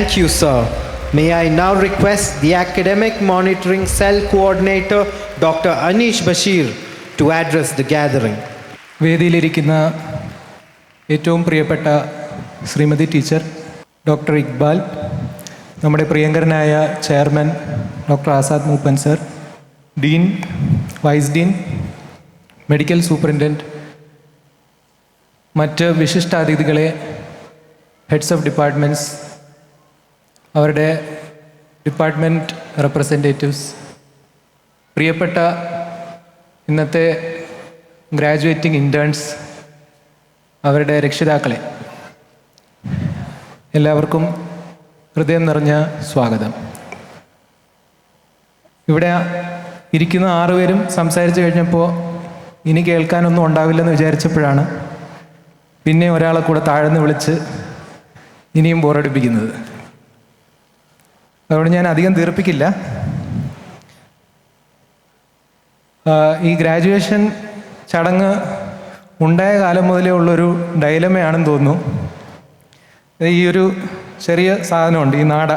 Thank you, sir. May I now request the Academic Monitoring Cell Coordinator, Dr. Anish Bashir, to address the gathering. വേദിയിലിരിക്കുന്ന ഏറ്റവും പ്രിയപ്പെട്ട Shrimati teacher doctor Iqbal, നമ്മുടെ പ്രിയങ്കരനായ chairman doctor Azad Moopen sir, dean, vice dean, medical superintendent, മറ്റ് വിശിഷ്ടാതിഥികളെ, heads of departments, അവരുടെ department representatives, പ്രിയപ്പെട്ട ഇന്നത്തെ graduating interns, അവരുടെ രക്ഷിതാക്കളെ, എല്ലാവർക്കും ഹൃദയം നിറഞ്ഞ സ്വാഗതം. ഇവിടെ ഇരിക്കുന്ന 6 പേരും സംസാരിച്ച് കഴിഞ്ഞപ്പോൾ ഇനി കേൾക്കാനൊന്നും ഉണ്ടാവില്ലെന്ന് വിചാരിച്ചപ്പോഴാണ് പിന്നെ ഒരാളെ കൂടെ താഴ്ന്ന് വിളിച്ച് ഇനിയും ബോറടിപ്പിക്കുന്നത്. അതുകൊണ്ട് ഞാൻ അധികം തീർപ്പിക്കില്ല. ഈ ഗ്രാജുവേഷൻ ചടങ്ങ് ഉണ്ടായ കാലം മുതലേ ഉള്ളൊരു ഡൈലമയാണെന്ന് തോന്നുന്നു. ഈ ഒരു ചെറിയ സാധനമുണ്ട്, ഈ നാട.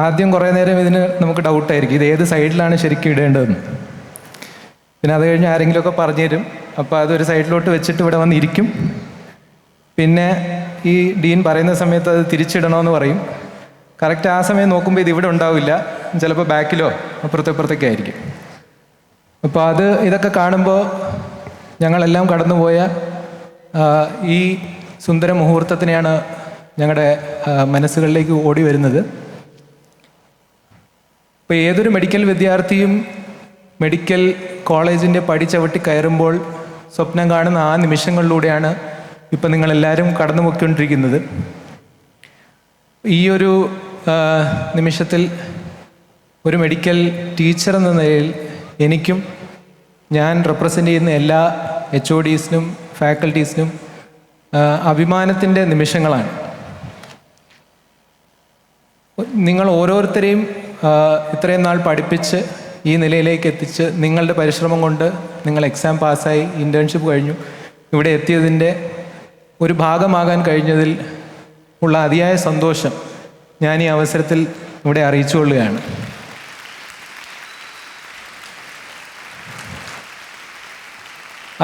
ആദ്യം കുറേ നേരം ഇതിന് നമുക്ക് ഡൗട്ടായിരിക്കും, ഇത് ഏത് സൈഡിലാണ് ശരിക്കും ഇടേണ്ടതെന്ന്. പിന്നെ അത് കഴിഞ്ഞ് ആരെങ്കിലുമൊക്കെ പറഞ്ഞു തരും. അപ്പോൾ അതൊരു സൈഡിലോട്ട് വെച്ചിട്ട് ഇവിടെ വന്നിരിക്കും. പിന്നെ ഈ ഡീൻ പറയുന്ന സമയത്ത് അത് തിരിച്ചിടണമെന്ന് പറയും. കറക്റ്റ് ആ സമയം നോക്കുമ്പോൾ ഇത് ഇവിടെ ഉണ്ടാവില്ല, ചിലപ്പോൾ ബാക്കിലോ അപ്പുറത്തേക്ക് ആയിരിക്കും. അപ്പോൾ ഇതൊക്കെ കാണുമ്പോൾ ഞങ്ങളെല്ലാം കടന്നുപോയ ഈ സുന്ദര മുഹൂർത്തത്തിനെയാണ് ഞങ്ങളുടെ മനസ്സുകളിലേക്ക് ഓടി വരുന്നത്. ഇപ്പോൾ ഏതൊരു മെഡിക്കൽ വിദ്യാർത്ഥിയും മെഡിക്കൽ കോളേജിൻ്റെ പടി ചവിട്ടി കയറുമ്പോൾ സ്വപ്നം കാണുന്ന ആ നിമിഷങ്ങളിലൂടെയാണ് ഇപ്പം നിങ്ങളെല്ലാവരും കടന്നു പോയിക്കൊണ്ടിരിക്കുന്നത്. ഈ ഒരു നിമിഷത്തിൽ ഒരു മെഡിക്കൽ ടീച്ചർ എന്ന നിലയിൽ എനിക്കും ഞാൻ റെപ്രസെൻ്റ് ചെയ്യുന്ന എല്ലാ HODസിനും ഫാക്കൽറ്റീസിനും അഭിമാനത്തിൻ്റെ നിമിഷങ്ങളാണ്. നിങ്ങൾ ഓരോരുത്തരെയും ഇത്രയും നാൾ പഠിപ്പിച്ച് ഈ നിലയിലേക്ക് എത്തിച്ച് നിങ്ങളുടെ പരിശ്രമം കൊണ്ട് നിങ്ങൾ എക്സാം പാസ്സായി, ഇൻറ്റേൺഷിപ്പ് കഴിഞ്ഞു, ഇവിടെ എത്തിയതിൻ്റെ ഒരു ഭാഗമാകാൻ കഴിഞ്ഞതിൽ ഉള്ള അതിയായ സന്തോഷം ഞാൻ ഈ അവസരത്തിൽ ഇവിടെ അറിയിച്ചുകൊള്ളുകയാണ്.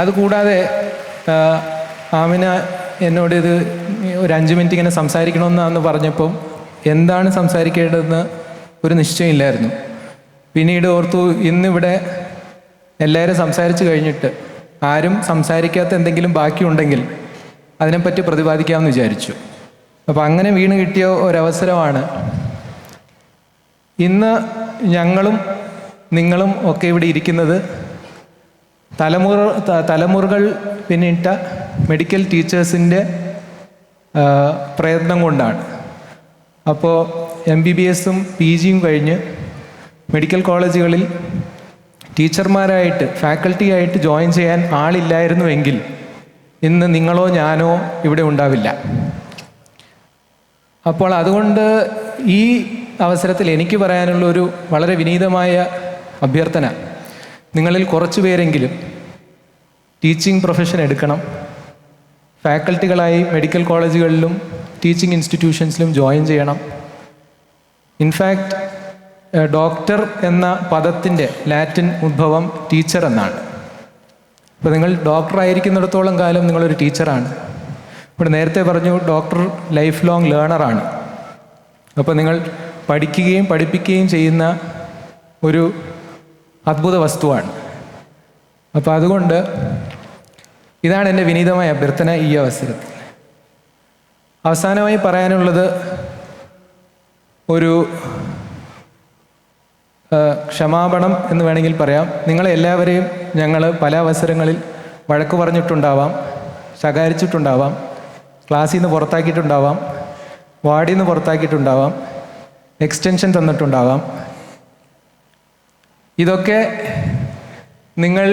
അതുകൂടാതെ ആമിന എന്നോട് ഇത് ഒരു 5 മിനിറ്റ് ഇങ്ങനെ സംസാരിക്കണമെന്നാന്ന് പറഞ്ഞപ്പോൾ എന്താണ് സംസാരിക്കേണ്ടതെന്ന് ഒരു നിശ്ചയമില്ലായിരുന്നു. പിന്നീട് ഓർത്തു, ഇന്നിവിടെ എല്ലാവരും സംസാരിച്ച് കഴിഞ്ഞിട്ട് ആരും സംസാരിക്കാത്ത എന്തെങ്കിലും ബാക്കിയുണ്ടെങ്കിൽ അതിനെപ്പറ്റി പ്രതിപാദിക്കാമെന്ന് വിചാരിച്ചു. അപ്പോൾ അങ്ങനെ വീണ് കിട്ടിയ ഒരവസരമാണ്. ഇന്ന് ഞങ്ങളും നിങ്ങളും ഒക്കെ ഇവിടെ ഇരിക്കുന്നത് തലമുറകൾ പിന്നിട്ട മെഡിക്കൽ ടീച്ചേഴ്സിൻ്റെ പ്രയത്നം കൊണ്ടാണ്. അപ്പോൾ MBBSും PGയും കഴിഞ്ഞ് മെഡിക്കൽ കോളേജുകളിൽ ടീച്ചർമാരായിട്ട്, ഫാക്കൽറ്റിയായിട്ട് ജോയിൻ ചെയ്യാൻ ആളില്ലായിരുന്നുവെങ്കിൽ ഇന്ന് നിങ്ങളോ ഞാനോ ഇവിടെ ഉണ്ടാവില്ല. അപ്പോൾ അതുകൊണ്ട് ഈ അവസരത്തിൽ എനിക്ക് പറയാനുള്ളൊരു വളരെ വിനീതമായ അഭ്യർത്ഥന, നിങ്ങളിൽ കുറച്ച് പേരെങ്കിലും ടീച്ചിങ് പ്രൊഫഷൻ എടുക്കണം. ഫാക്കൽറ്റികളായി മെഡിക്കൽ കോളേജുകളിലും ടീച്ചിങ് ഇൻസ്റ്റിറ്റ്യൂഷൻസിലും ജോയിൻ ചെയ്യണം. ഇൻഫാക്റ്റ് ഡോക്ടർ എന്ന പദത്തിൻ്റെ ലാറ്റിൻ ഉദ്ഭവം ടീച്ചർ എന്നാണ്. അപ്പോൾ നിങ്ങൾ ഡോക്ടറായിരിക്കുന്നിടത്തോളം കാലം നിങ്ങളൊരു ടീച്ചറാണ്. ഇവിടെ നേരത്തെ പറഞ്ഞു ഡോക്ടർ ലൈഫ് ലോങ് ലേണറാണ്. അപ്പോൾ നിങ്ങൾ പഠിക്കുകയും പഠിപ്പിക്കുകയും ചെയ്യുന്ന ഒരു അദ്ഭുത വസ്തുവാണ്. അപ്പോൾ അതുകൊണ്ട് ഇതാണ് എൻ്റെ വിനീതമായ അഭ്യർത്ഥന ഈ അവസരത്തിൽ. അവസാനമായി പറയാനുള്ളത് ഒരു ക്ഷമാപണം എന്ന് വേണമെങ്കിൽ പറയാം. നിങ്ങളെല്ലാവരെയും ഞങ്ങൾ പല അവസരങ്ങളിൽ വഴക്ക് പറഞ്ഞിട്ടുണ്ടാവാം, ശകാരിച്ചിട്ടുണ്ടാവാം, ക്ലാസ്സിൽ നിന്ന് പുറത്താക്കിയിട്ടുണ്ടാവാം, വാർഡിൽ നിന്ന് പുറത്താക്കിയിട്ടുണ്ടാവാം, എക്സ്റ്റൻഷൻ തന്നിട്ടുണ്ടാവാം. ഇതൊക്കെ നിങ്ങൾ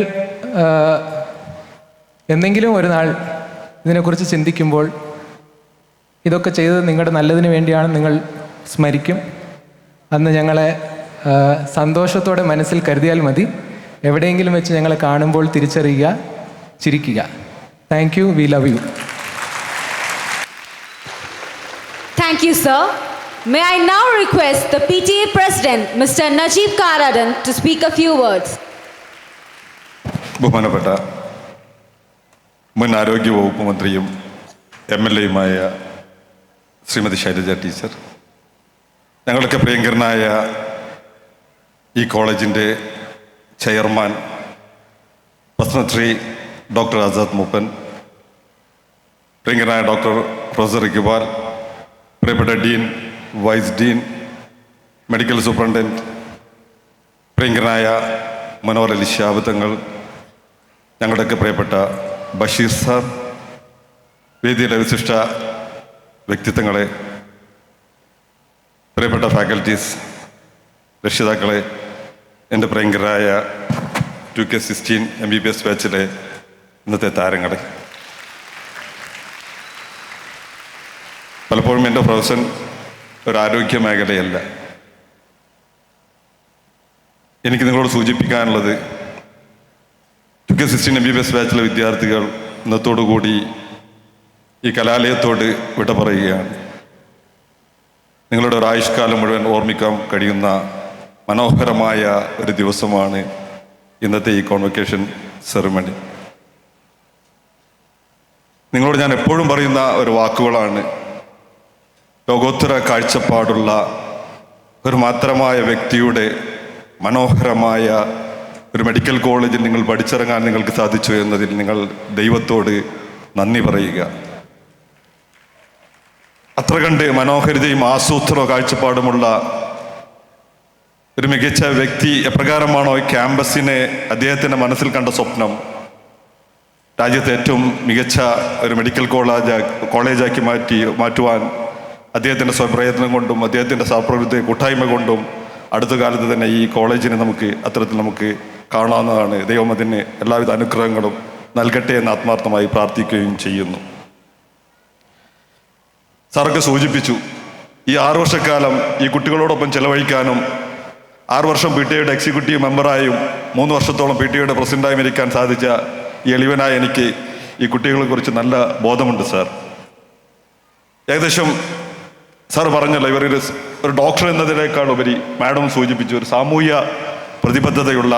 എന്തെങ്കിലും ഒരു നാൾ ഇതിനെക്കുറിച്ച് ചിന്തിക്കുമ്പോൾ ഇതൊക്കെ ചെയ്തത് നിങ്ങളുടെ നല്ലതിന് വേണ്ടിയാണ് നിങ്ങൾ സ്മരിക്കും. അന്ന് ഞങ്ങളെ സന്തോഷത്തോടെ മനസ്സിൽ കരുതിയാൽ മതി. എവിടെയെങ്കിലും വെച്ച് ഞങ്ങളെ കാണുമ്പോൾ തിരിച്ചറിയുക, ചിരിക്കുക. Thank you. We love you. Thank you, sir. May I now request the PTA President, Mr. Najib Karadan, to speak a few words. ബഹുമാനപ്പെട്ട മുൻ ആരോഗ്യ വകുപ്പ് മന്ത്രിയും MLA-യുമായ ശ്രീമതി ശൈലജ ടീച്ചർ, ഞങ്ങളൊക്കെ പ്രിയങ്കരനായ ഈ കോളേജിൻ്റെ ചെയർമാൻ പത്മശ്രീ ഡോക്ടർ ആസാദ് മൂപ്പൻ, പ്രിയങ്കരനായ ഡോക്ടർ പ്രൊഫസർ ഇക്ബാൽ, പ്രിയപ്പെട്ട dean, vice dean, medical superintendent, പ്രിയങ്കരനായ മനോഹർ അലി ശിഹാബ് തങ്ങൾ, ഞങ്ങളുടെയൊക്കെ പ്രിയപ്പെട്ട ബഷീർ സാർ, വേദിയിലെ വിശിഷ്ട വ്യക്തിത്വങ്ങളെ, പ്രിയപ്പെട്ട ഫാക്കൽറ്റീസ്, രക്ഷിതാക്കളെ, എൻ്റെ പ്രിയങ്കരായ 2K16 MBBS ബാച്ചിലെ ഇന്നത്തെ താരങ്ങളെ, പലപ്പോഴും എൻ്റെ പ്രൊഫഷൻ ഒരു ആരോഗ്യ മേഖലയല്ല. എനിക്ക് നിങ്ങളോട് സൂചിപ്പിക്കാനുള്ളത് 2K16 MBBS ബാച്ചിലെ വിദ്യാർത്ഥികൾ ഇന്നത്തോടുകൂടി ഈ കലാലയത്തോട് വിട പറയുകയാണ്. നിങ്ങളുടെ ഒരു ആയുഷ്കാലം മുഴുവൻ ഓർമ്മിക്കാൻ കഴിയുന്ന മനോഹരമായ ഒരു ദിവസമാണ് ഇന്നത്തെ ഈ കോൺവൊക്കേഷൻ സെറിമണി. നിങ്ങളോട് ഞാൻ എപ്പോഴും പറയുന്ന ഒരു വാക്കുകളാണ്, ലോകോത്തര കാഴ്ചപ്പാടുള്ള ഒരു മാത്രമായ വ്യക്തിയുടെ മനോഹരമായ ഒരു മെഡിക്കൽ കോളേജിൽ നിങ്ങൾ പഠിച്ചിറങ്ങാൻ നിങ്ങൾക്ക് സാധിച്ചു എന്നതിൽ നിങ്ങൾ ദൈവത്തോട് നന്ദി പറയുക. അത്ര കണ്ട് മനോഹരിതയും ആസൂത്രണ കാഴ്ചപ്പാടുമുള്ള ഒരു മികച്ച വ്യക്തി എപ്രകാരമാണോ ഈ ക്യാമ്പസിനെ അദ്ദേഹത്തിൻ്റെ മനസ്സിൽ കണ്ട സ്വപ്നം രാജ്യത്തെ ഏറ്റവും മികച്ച ഒരു മെഡിക്കൽ കോളേജാക്കി മാറ്റുവാൻ അദ്ദേഹത്തിൻ്റെ സ്വപ്രയത്നം കൊണ്ടും അദ്ദേഹത്തിൻ്റെ സഹപ്രവർത്തക കൂട്ടായ്മ കൊണ്ടും അടുത്ത കാലത്ത് തന്നെ ഈ കോളേജിനെ അത്തരത്തിൽ നമുക്ക് കാണാവുന്നതാണ്. ദൈവം അതിന് എല്ലാവിധ അനുഗ്രഹങ്ങളും നൽകട്ടെ എന്ന് ആത്മാർത്ഥമായി പ്രാർത്ഥിക്കുകയും ചെയ്യുന്നു. സാറൊക്കെ സൂചിപ്പിച്ചു, ഈ 6 വർഷക്കാലം ഈ കുട്ടികളോടൊപ്പം ചെലവഴിക്കാനും 6 വർഷം PTA-യുടെ എക്സിക്യൂട്ടീവ് മെമ്പറായും 3 വർഷത്തോളം PTA-യുടെ പ്രസിഡന്റായും ഇരിക്കാൻ സാധിച്ച ഈ എളിവനായ എനിക്ക് ഈ കുട്ടികളെ കുറിച്ച് നല്ല ബോധമുണ്ട് സാർ. ഏകദേശം സാർ പറഞ്ഞല്ലോ, ഇവരൊരു ഡോക്ടർ എന്നതിനേക്കാൾ ഉപരി മാഡം സൂചിപ്പിച്ചു ഒരു സാമൂഹ്യ പ്രതിബദ്ധതയുള്ള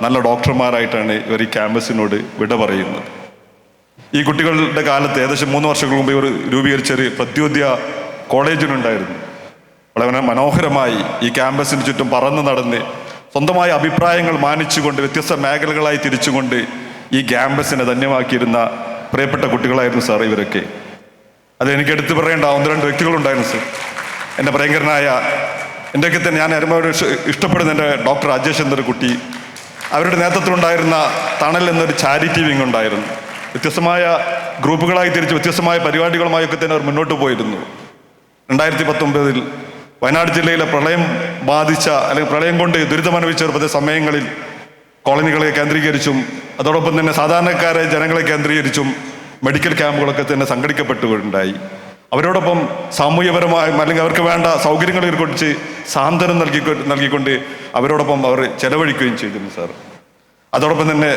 നല്ല ഡോക്ടർമാരായിട്ടാണ് ഇവർ ഈ ക്യാമ്പസിനോട് വിട പറയുന്നത്. ഈ കുട്ടികളുടെ കാലത്ത് ഏകദേശം 3 വർഷങ്ങൾക്ക് മുമ്പ് ഇവർ രൂപീകരിച്ചൊരു പ്രത്യോദ്യ കോളേജിനുണ്ടായിരുന്നു. വളരെ മനോഹരമായി ഈ ക്യാമ്പസിന് ചുറ്റും പറന്ന് നടന്ന് സ്വന്തമായ അഭിപ്രായങ്ങൾ മാനിച്ചുകൊണ്ട് വ്യത്യസ്ത മേഖലകളായി തിരിച്ചുകൊണ്ട് ഈ ക്യാമ്പസിനെ ധന്യമാക്കിയിരുന്ന പ്രിയപ്പെട്ട കുട്ടികളായിരുന്നു സാർ ഇവരൊക്കെ. അത് എനിക്ക് എടുത്തു പറയേണ്ട 1-2 വ്യക്തികളുണ്ടായിരുന്നു സാർ. എൻ്റെ പ്രിയങ്കരനായ എൻ്റെയൊക്കെ തന്നെ ഞാൻ ഒരുപാട് ഇഷ്ടപ്പെടുന്ന എൻ്റെ ഡോക്ടർ അജേഷ് എന്നൊരു കുട്ടി, അവരുടെ നേതൃത്വത്തിലുണ്ടായിരുന്ന തണൽ എന്നൊരു ചാരിറ്റി വിങ് ഉണ്ടായിരുന്നു. വ്യത്യസ്തമായ ഗ്രൂപ്പുകളായി തിരിച്ച് വ്യത്യസ്തമായ പരിപാടികളുമായൊക്കെ തന്നെ അവർ മുന്നോട്ട് പോയിരുന്നു. 2019 വയനാട് ജില്ലയിലെ പ്രളയം ബാധിച്ച അല്ലെങ്കിൽ പ്രളയം കൊണ്ട് ദുരിതമനുഭവിച്ച സമയങ്ങളിൽ കോളനികളെ കേന്ദ്രീകരിച്ചും അതോടൊപ്പം തന്നെ സാധാരണക്കാരെ ജനങ്ങളെ കേന്ദ്രീകരിച്ചും മെഡിക്കൽ ക്യാമ്പുകളൊക്കെ തന്നെ സംഘടിക്കപ്പെട്ടുകൊണ്ടായി. അവരോടൊപ്പം സാമൂഹ്യപരമായ അല്ലെങ്കിൽ അവർക്ക് വേണ്ട സൗകര്യങ്ങളെ കുറിച്ച് സാന്ത്വനം നൽകിക്കൊണ്ട് അവരോടൊപ്പം അവർ ചെലവഴിക്കുകയും ചെയ്തിരുന്നു സാർ. അതോടൊപ്പം തന്നെ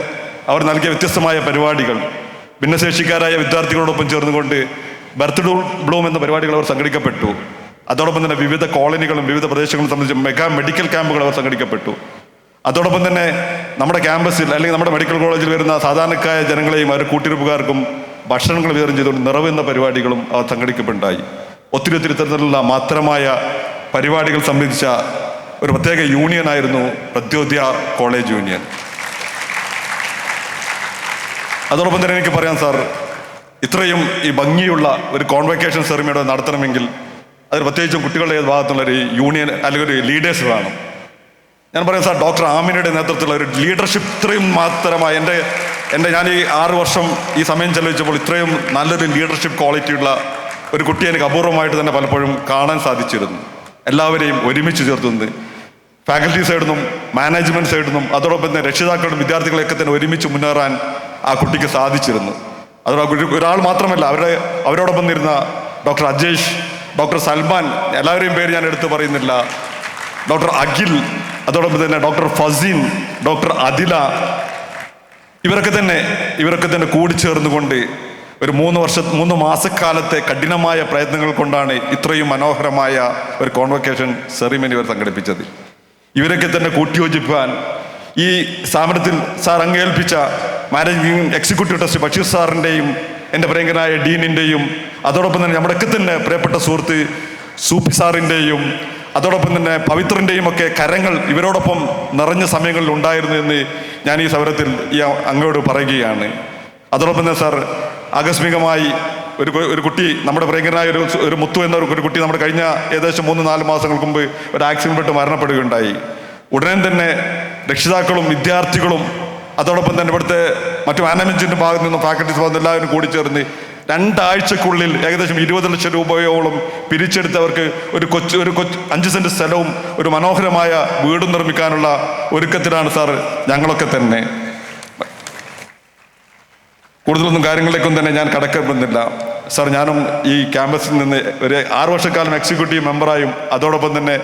അവർ നൽകിയ വ്യത്യസ്തമായ പരിപാടികൾ, ഭിന്നശേഷിക്കാരായ വിദ്യാർത്ഥികളോടൊപ്പം ചേർന്നുകൊണ്ട് ബർത്ത്ഡേ ബ്ലൂം എന്ന പരിപാടികൾ അവർ സംഘടിക്കപ്പെട്ടു. അതോടൊപ്പം തന്നെ വിവിധ കോളനികളും വിവിധ പ്രദേശങ്ങളും സംബന്ധിച്ച് മെഡിക്കൽ ക്യാമ്പുകൾ അവർ സംഘടിക്കപ്പെട്ടു. അതോടൊപ്പം തന്നെ നമ്മുടെ ക്യാമ്പസിൽ അല്ലെങ്കിൽ നമ്മുടെ മെഡിക്കൽ കോളേജിൽ വരുന്ന സാധാരണക്കാരായ ജനങ്ങളെയും അവരുടെ കൂട്ടിരിപ്പുകാർക്കും ഭക്ഷണങ്ങൾ വിതരണം ചെയ്തുകൊണ്ട് നിറവെന്ന പരിപാടികളും അവർ സംഘടിക്കപ്പെട്ടുണ്ടായി. ഒത്തിരി തരത്തിലുള്ള മാത്രമായ പരിപാടികൾ സംബന്ധിച്ച ഒരു പ്രത്യേക യൂണിയനായിരുന്നു പ്രത്യോദ്യ കോളേജ് യൂണിയൻ. അതോടൊപ്പം തന്നെ എനിക്ക് പറയാം സാർ, ഇത്രയും ഈ ഭംഗിയുള്ള ഒരു കോൺവൊക്കേഷൻ സെറിമണി നടത്തണമെങ്കിൽ അതിൽ പ്രത്യേകിച്ചും കുട്ടികളുടെ ഭാഗത്തുള്ള ഒരു യൂണിയൻ അല്ലെങ്കിൽ ഒരു ലീഡേഴ്സ് വേണം. ഞാൻ പറയാം സാർ, ഡോക്ടർ ആമിനയുടെ നേതൃത്വത്തിലുള്ള ഒരു ലീഡർഷിപ്പ് ഇത്രയും മാത്രമായി ഞാൻ ഈ 6 വർഷം ഈ സമയം ചെലവഴിച്ചപ്പോൾ ഇത്രയും നല്ലൊരു ലീഡർഷിപ്പ് ക്വാളിറ്റിയുള്ള ഒരു കുട്ടിയെ എനിക്ക് അപൂർവമായിട്ട് തന്നെ പലപ്പോഴും കാണാൻ സാധിച്ചിരുന്നു. എല്ലാവരെയും ഒരുമിച്ച് ചേർത്തുന്നത് ഫാക്കൽറ്റി സൈഡിൽ നിന്നും മാനേജ്മെൻറ്റ് സൈഡിൽ നിന്നും അതോടൊപ്പം തന്നെ രക്ഷിതാക്കളും വിദ്യാർത്ഥികളെയൊക്കെ തന്നെ ഒരുമിച്ച് മുന്നേറാൻ ആ കുട്ടിക്ക് സാധിച്ചിരുന്നു. അതോടൊപ്പം ഒരാൾ മാത്രമല്ല, അവരോടൊപ്പം ഇരുന്ന ഡോക്ടർ അജേഷ്, ഡോക്ടർ സൽമാൻ, എല്ലാവരെയും പേര് ഞാൻ എടുത്തു പറയുന്നില്ല, ഡോക്ടർ അഖിൽ, അതോടൊപ്പം തന്നെ ഡോക്ടർ ഫസീൻ, ഡോക്ടർ അദില, ഇവരൊക്കെ തന്നെ കൂടിച്ചേർന്നുകൊണ്ട് ഒരു 3 മാസക്കാലത്തെ കഠിനമായ പ്രയത്നങ്ങൾ കൊണ്ടാണ് ഇത്രയും മനോഹരമായ ഒരു കോൺവൊക്കേഷൻ സെറിമണി ഇവർ സംഘടിപ്പിച്ചത്. ഇവരൊക്കെ തന്നെ കൂട്ടിയോജിപ്പാൻ ഈ സ്ഥാപനത്തിൽ സാർ അംഗീകരിപ്പിച്ച മാനേജിംഗ് എക്സിക്യൂട്ടീവ് ട്രസ്റ്റ് ബഷീർ സാറിൻ്റെയും എൻ്റെ പ്രിയങ്കനായ ഡീനിൻ്റെയും അതോടൊപ്പം തന്നെ നമ്മുടെയൊക്കെ തന്നെ പ്രിയപ്പെട്ട സുഹൃത്ത് സൂപ്പി സാറിൻ്റെയും അതോടൊപ്പം തന്നെ പവിത്രൻ്റെയും ഒക്കെ കരങ്ങൾ ഇവരോടൊപ്പം നിറഞ്ഞ സമയങ്ങളിൽ ഉണ്ടായിരുന്നു എന്ന് ഞാൻ ഈ സൗരത്തിൽ ഈ അങ്ങോട്ട് പറയുകയാണ്. അതോടൊപ്പം തന്നെ സാർ ആകസ്മികമായി ഒരു കുട്ടി, നമ്മുടെ പ്രിയങ്കരനായ ഒരു മുത്തു എന്ന ഒരു കുട്ടി നമ്മുടെ കഴിഞ്ഞ ഏകദേശം 3-4 മാസങ്ങൾക്ക് മുമ്പ് ഒരു ആക്സിഡന്റ് പെട്ട് മരണപ്പെടുകയുണ്ടായി. ഉടനെ തന്നെ രക്ഷിതാക്കളും വിദ്യാർത്ഥികളും അതോടൊപ്പം തന്നെ ഇവിടുത്തെ മറ്റു മാനേജ്മെന്റിന്റെ ഭാഗത്തു നിന്നും ഫാക്കൽറ്റീസ് ഭാഗത്ത് എല്ലാവരും കൂടി ചേർന്ന് 2 ആഴ്ചക്കുള്ളിൽ ഏകദേശം 20 ലക്ഷം രൂപയോളം പിരിച്ചെടുത്തവർക്ക് ഒരു 5 സെന്റ് സ്ഥലവും ഒരു മനോഹരമായ വീടും നിർമ്മിക്കാനുള്ള ഒരുക്കത്തിലാണ് സാർ ഞങ്ങളൊക്കെ തന്നെ. കൂടുതലൊന്നും കാര്യങ്ങളിലേക്കൊന്നും തന്നെ ഞാൻ കടക്കപ്പെടുന്നില്ല സാർ. ഞാനും ഈ ക്യാമ്പസിൽ നിന്ന് ഒരു 6 വർഷക്കാലം എക്സിക്യൂട്ടീവ് മെമ്പറായും അതോടൊപ്പം തന്നെ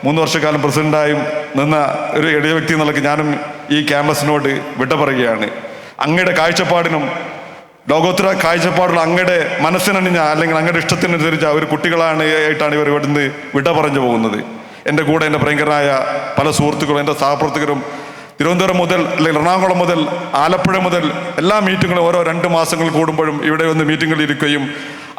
3 വർഷക്കാലം പ്രസിഡന്റായും നിന്ന ഒരു എളിയ വ്യക്തി എന്നുള്ളത് ഞാനും ഈ ക്യാമ്പസിനോട് വിട പറയുകയാണ്. അങ്ങയുടെ കാഴ്ചപ്പാടിനും ലോകോത്തര കാഴ്ചപ്പാടുള്ള അങ്ങയുടെ മനസ്സിനണിഞ്ഞ അല്ലെങ്കിൽ അങ്ങയുടെ ഇഷ്ടത്തിനനുസരിച്ച ഒരു കുട്ടികളായിട്ടാണ് ഇവർ ഇവിടുന്ന് വിട പറഞ്ഞു പോകുന്നത്. എൻ്റെ കൂടെ എൻ്റെ പ്രിയങ്കരനായ പല സുഹൃത്തുക്കളും എൻ്റെ സഹപ്രവർത്തകരും തിരുവനന്തപുരം മുതൽ അല്ലെങ്കിൽ എറണാകുളം മുതൽ ആലപ്പുഴ മുതൽ എല്ലാ മീറ്റിങ്ങുകളും ഓരോ 2 മാസങ്ങൾ കൂടുമ്പോഴും ഇവിടെ വന്ന് മീറ്റിങ്ങുകളിൽ ഇരിക്കുകയും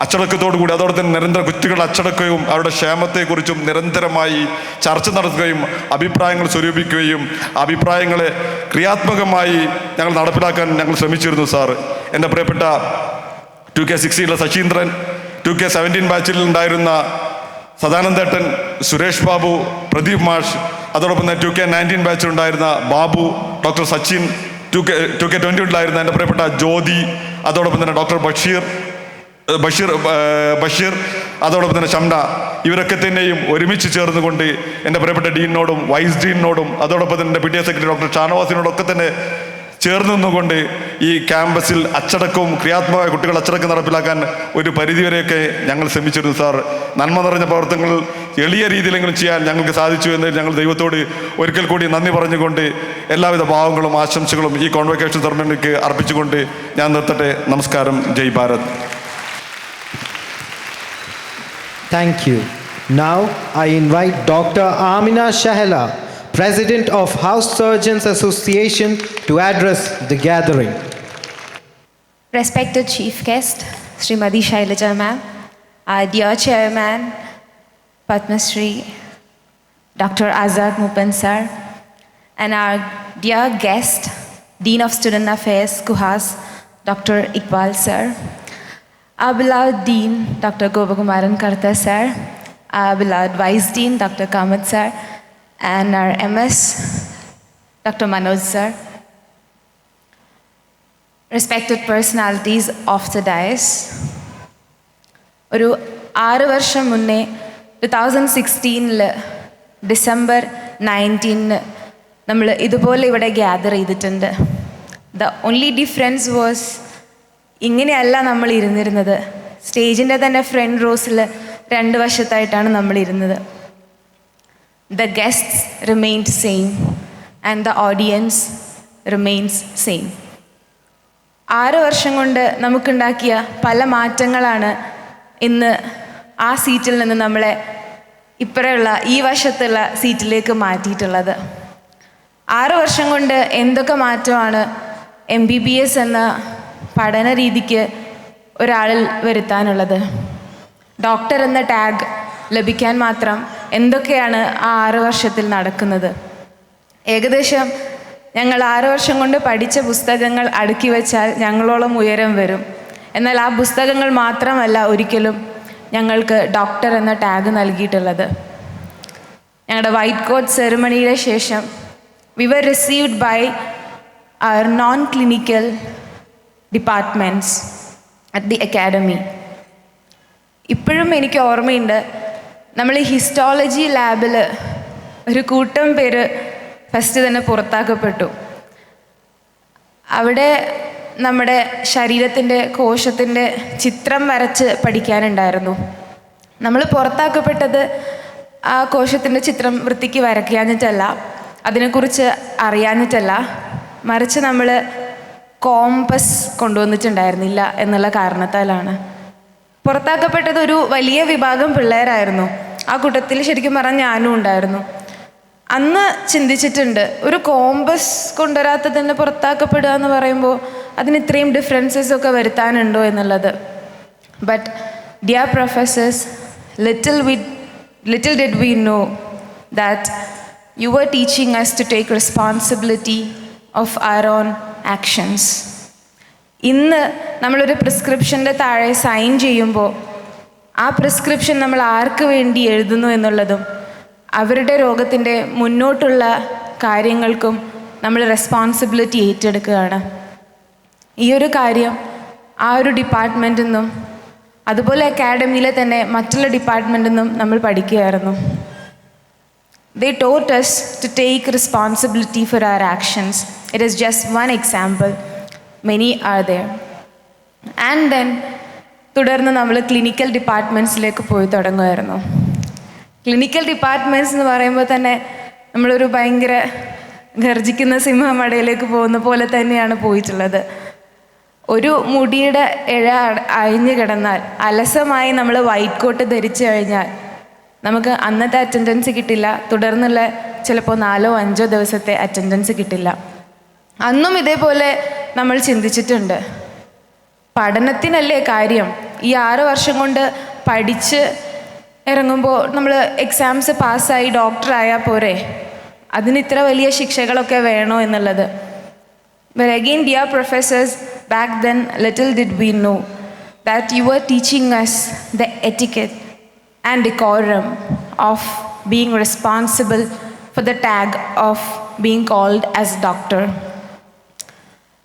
അച്ചടക്കത്തോടു കൂടി അതോടെ തന്നെ നിരന്തര കുട്ടികളുടെ അച്ചടക്കവും അവരുടെ ക്ഷേമത്തെക്കുറിച്ചും നിരന്തരമായി ചർച്ച നടത്തുകയും അഭിപ്രായങ്ങൾ സ്വരൂപിക്കുകയും അഭിപ്രായങ്ങളെ ക്രിയാത്മകമായി ഞങ്ങൾ നടപ്പിലാക്കാൻ ഞങ്ങൾ ശ്രമിച്ചിരുന്നു സാർ. എൻ്റെ പ്രിയപ്പെട്ട 2K16 ശശീന്ദ്രൻ, 2K17 ബാച്ചിൽ ഉണ്ടായിരുന്ന സദാനന്ദേട്ടൻ, സുരേഷ് ബാബു, പ്രദീപ് മാഷ്, അതോടൊപ്പം തന്നെ 2K19 ബാച്ചിലുണ്ടായിരുന്ന Babu, doctor Sachin, 2K20 ഉണ്ടായിരുന്ന എൻ്റെ പ്രിയപ്പെട്ട ജ്യോതി, അതോടൊപ്പം തന്നെ ഡോക്ടർ ബഷീർ, അതോടൊപ്പം തന്നെ ഷംന, ഇവരൊക്കെ തന്നെയും ഒരുമിച്ച് ചേർന്നുകൊണ്ട് എൻ്റെ പ്രിയപ്പെട്ട ഡീനോടും വൈസ് ഡീനോടും അതോടൊപ്പം തന്നെ PTA സെക്രട്ടറി ഡോക്ടർ ഷാനവാസിനോടൊക്കെ തന്നെ ചേർന്ന് നിന്നുകൊണ്ട് ഈ ക്യാമ്പസിൽ അച്ചടക്കവും ക്രിയാത്മകമായ കുട്ടികൾ അച്ചടക്കം നടപ്പിലാക്കാൻ ഒരു പരിധിവരെയൊക്കെ ഞങ്ങൾ ശ്രമിച്ചിരുന്നു സാർ. നന്മ നിറഞ്ഞ പ്രവർത്തനങ്ങൾ എളിയ രീതിയിലെങ്കിലും ചെയ്യാൻ ഞങ്ങൾക്ക് സാധിച്ചു എന്ന് ഞങ്ങൾ ദൈവത്തോട് ഒരിക്കൽ കൂടി നന്ദി പറഞ്ഞുകൊണ്ട് എല്ലാവിധ ഭാവങ്ങളും ആശംസകളും ഈ കോൺവൊക്കേഷൻ സെറമണിക്ക് അർപ്പിച്ചുകൊണ്ട് ഞാൻ നിർത്തട്ടെ. നമസ്കാരം. ജയ് Bharat. Thank you. Now I invite Dr. Amina Shahla, President of House Surgeons Association, to address the gathering. Respected Chief Guest, Srimati Shailaja Ma'am, our dear Chairman, Padma Shri, Dr. Azad Mupan Sir, and our dear guest, Dean of Student Affairs, Kuhas, Dr. Iqbal Sir, our beloved Dean, Dr. Gopakumaran Karta Sir, our beloved Vice Dean, Dr. Kamath Sir, and our MS, Dr. Manoj Sir, respected personalities of the dais. ഒരു 6 വർഷം മുന്നേ 2016 December 19 നമ്മൾ ഇതുപോലെ ഇവിടെ gather ചെയ്തിട്ടുണ്ട്. The only difference was ഇങ്ങനെയല്ല നമ്മൾ ഇരുന്നിരുന്നത്. സ്റ്റേജിൻ്റെ തന്നെ ഫ്രണ്ട് റോസിൽ 2 വശത്തായിട്ടാണ് നമ്മൾ ഇരുന്നത്. The guests remained same and the audience remains same. 6 വർഷം കൊണ്ട് നമുക്കുണ്ടാക്കിയ പല മാറ്റങ്ങളാണ് ഇന്ന് ആ സീറ്റിൽ നിന്ന് നമ്മളെ ഇപ്പറയുള്ള ഈ വശത്തുള്ള സീറ്റിലേക്ക് മാറ്റിയിട്ടുള്ളത്. 6 വർഷം കൊണ്ട് എന്തൊക്കെ മാറ്റമാണ് MBBS എന്ന പഠന രീതിക്ക് ഒരാളിൽ വരുത്താനുള്ളത്? ഡോക്ടർ എന്ന ടാഗ് ലഭിക്കാൻ മാത്രം എന്തൊക്കെയാണ് ആ 6 വർഷത്തിൽ നടക്കുന്നത്? ഏകദേശം ഞങ്ങൾ 6 വർഷം കൊണ്ട് പഠിച്ച പുസ്തകങ്ങൾ അടുക്കി വെച്ചാൽ ഞങ്ങളോളം ഉയരം വരും. എന്നാൽ ആ പുസ്തകങ്ങൾ മാത്രമല്ല ഒരിക്കലും ഞങ്ങൾക്ക് ഡോക്ടർ എന്ന ടാഗ് നൽകിയിട്ടുള്ളത്. ഞങ്ങളുടെ വൈറ്റ് കോട്ട് സെറിമണിയുടെ ശേഷം we were received by our non-clinical departments at the academy. ഇപ്പോഴും എനിക്ക് ഓർമ്മയുണ്ട്, നമ്മൾ ഹിസ്റ്റോളജി ലാബിൽ ഒരു കൂട്ടം പേര് ഫസ്റ്റ് തന്നെ പുറത്താക്കപ്പെട്ടു. അവിടെ നമ്മുടെ ശരീരത്തിൻ്റെ കോശത്തിൻ്റെ ചിത്രം വരച്ച് പഠിക്കാനുണ്ടായിരുന്നു. നമ്മൾ പുറത്താക്കപ്പെട്ടത് ആ കോശത്തിൻ്റെ ചിത്രം വൃത്തിക്ക് വരയ്ക്കാഞ്ഞിട്ടല്ല, അതിനെക്കുറിച്ച് അറിയാഞ്ഞിട്ടല്ല, മറിച്ച് നമ്മൾ കോമ്പസ് കൊണ്ടുവന്നിട്ടുണ്ടായിരുന്നില്ല എന്നുള്ള കാരണത്താലാണ്. പുറത്താക്കപ്പെട്ടത് ഒരു വലിയ വിഭാഗം പിള്ളേരായിരുന്നു. ആ കൂട്ടത്തിൽ ശരിക്കും പറഞ്ഞാൽ ഞാനും ഉണ്ടായിരുന്നു. അന്ന് ചിന്തിച്ചിട്ടുണ്ട്, ഒരു കോമ്പസ് കൊണ്ടുവരാത്തതിന് പുറത്താക്കപ്പെടുക എന്ന് പറയുമ്പോൾ അതിന് ഇത്രയും ഡിഫറൻസസ് ഒക്കെ വരുത്താനുണ്ടോ എന്നുള്ളത്. But dear professors, little did we know that you were teaching us to take responsibility of our own actions. ഇന്ന് നമ്മളൊരു പ്രിസ്ക്രിപ്ഷൻ്റെ താഴെ സൈൻ ചെയ്യുമ്പോൾ ആ പ്രിസ്ക്രിപ്ഷൻ നമ്മൾ ആർക്ക് വേണ്ടി എഴുതുന്നു എന്നുള്ളതും അവരുടെ രോഗത്തിൻ്റെ മുന്നോട്ടുള്ള കാര്യങ്ങൾക്കും നമ്മൾ റെസ്പോൺസിബിലിറ്റി ഏറ്റെടുക്കുകയാണ്. ഈ ഒരു കാര്യം ആ ഒരു ഡിപ്പാർട്ട്മെൻറ്റിൽ നിന്നും അതുപോലെ അക്കാഡമിയിലെ തന്നെ മറ്റുള്ള ഡിപ്പാർട്ട്മെൻറ്റിൽ നിന്നും നമ്മൾ പഠിക്കുകയായിരുന്നു. They taught us to take responsibility for our actions. It is just one example. Many are there. And then തുടർന്ന് നമ്മൾ ക്ലിനിക്കൽ ഡിപ്പാർട്ട്മെൻറ്റ്സിലേക്ക് പോയി തുടങ്ങുമായിരുന്നു. ക്ലിനിക്കൽ ഡിപ്പാർട്ട്മെൻറ്റ്സ് എന്ന് പറയുമ്പോൾ തന്നെ നമ്മളൊരു ഭയങ്കര ഗർജിക്കുന്ന സിംഹമടയിലേക്ക് പോകുന്ന പോലെ തന്നെയാണ് പോയിട്ടുള്ളത്. ഒരു മുടിയുടെ ഇഴ അഴിഞ്ഞു കിടന്നാൽ, അലസമായി നമ്മൾ വൈറ്റ് കോട്ട് ധരിച്ചു കഴിഞ്ഞാൽ നമുക്ക് അന്നത്തെ അറ്റൻഡൻസ് കിട്ടില്ല. തുടർന്നുള്ള ചിലപ്പോൾ 4-5 ദിവസത്തെ അറ്റൻഡൻസ് കിട്ടില്ല. അന്നും ഇതേപോലെ നമ്മൾ ചിന്തിച്ചിട്ടുണ്ട്, പഠനത്തിനല്ലേ കാര്യം, ഈ 6 വർഷം കൊണ്ട് പഠിച്ച് ഇറങ്ങുമ്പോൾ നമ്മൾ എക്സാംസ് പാസ്സായി ഡോക്ടറായാൽ പോരെ, അതിന് ഇത്ര വലിയ ശിക്ഷകളൊക്കെ വേണോ എന്നുള്ളത്. But again, dear professors, back then little did we know that you were teaching us the etiquette and decorum of being responsible for the tag of being called as doctor.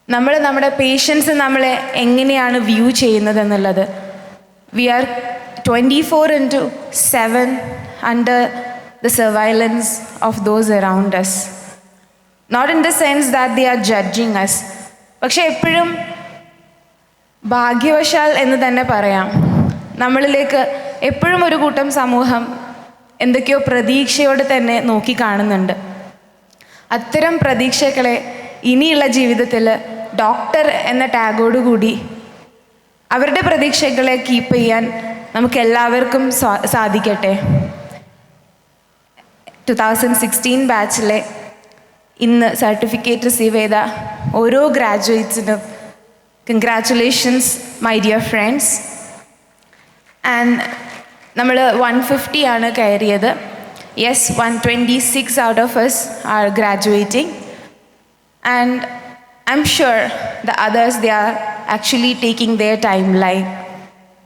നമ്മുടെ patients നമ്മളെ എങ്ങനെയാണ് view ചെയ്യുന്നത് എന്നുള്ളത്. We are 24/7 under the surveillance of those around us. Not in the sense that they are judging us. പക്ഷെ എപ്പോഴും ഭാഗ്യവശാൽ എന്ന് തന്നെ പറയാം, നമ്മളിലേക്ക് എപ്പോഴും ഒരു കൂട്ടം സമൂഹം എന്തൊക്കെയോ പ്രതീക്ഷയോടെ തന്നെ നോക്കി കാണുന്നുണ്ട്. അത്തരം പ്രതീക്ഷകളെ ഇനിയുള്ള ജീവിതത്തിൽ ഡോക്ടർ എന്ന ടാഗോടുകൂടി അവരുടെ പ്രതീക്ഷകളെ കീപ്പ് ചെയ്യാൻ നമുക്ക് എല്ലാവർക്കും സാധിക്കട്ടെ. 2016 ബാച്ചിലെ ഇന്ന് സർട്ടിഫിക്കറ്റ് റിസീവ് ചെയ്ത ഓരോ ഗ്രാജുവേറ്റ്സിനും congratulations my dear friends. And നമ്മൾ 150 ആണ് കയറിയത്. Yes, 126 out of us are graduating. And I'm sure the others, they are actually taking their timeline.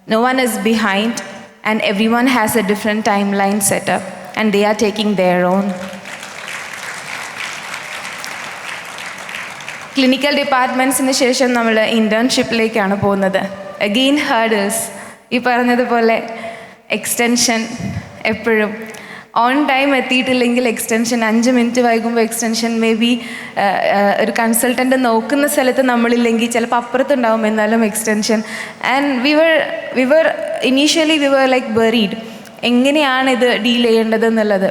No one is behind and everyone has a different timeline set up and they are taking their own. Clinical ഡിപ്പാർട്ട്മെൻറ്റ്സിന് ശേഷം നമ്മൾ ഇൻറ്റേൺഷിപ്പിലേക്കാണ് പോകുന്നത്. Again hurdles. ഈ പറഞ്ഞതുപോലെ extension എപ്പോഴും on time എത്തിയിട്ടില്ലെങ്കിൽ extension, 5 minute വൈകുമ്പോൾ എക്സ്റ്റൻഷൻ, മേ ബി ഒരു കൺസൾട്ടൻ്റ് നോക്കുന്ന സ്ഥലത്ത് നമ്മളില്ലെങ്കിൽ ചിലപ്പോൾ അപ്പുറത്തുണ്ടാവും, എന്നാലും extension. And we were initially like buried, എങ്ങനെയാണ് ഇത് ഡീൽ ചെയ്യേണ്ടത് എന്നുള്ളത്.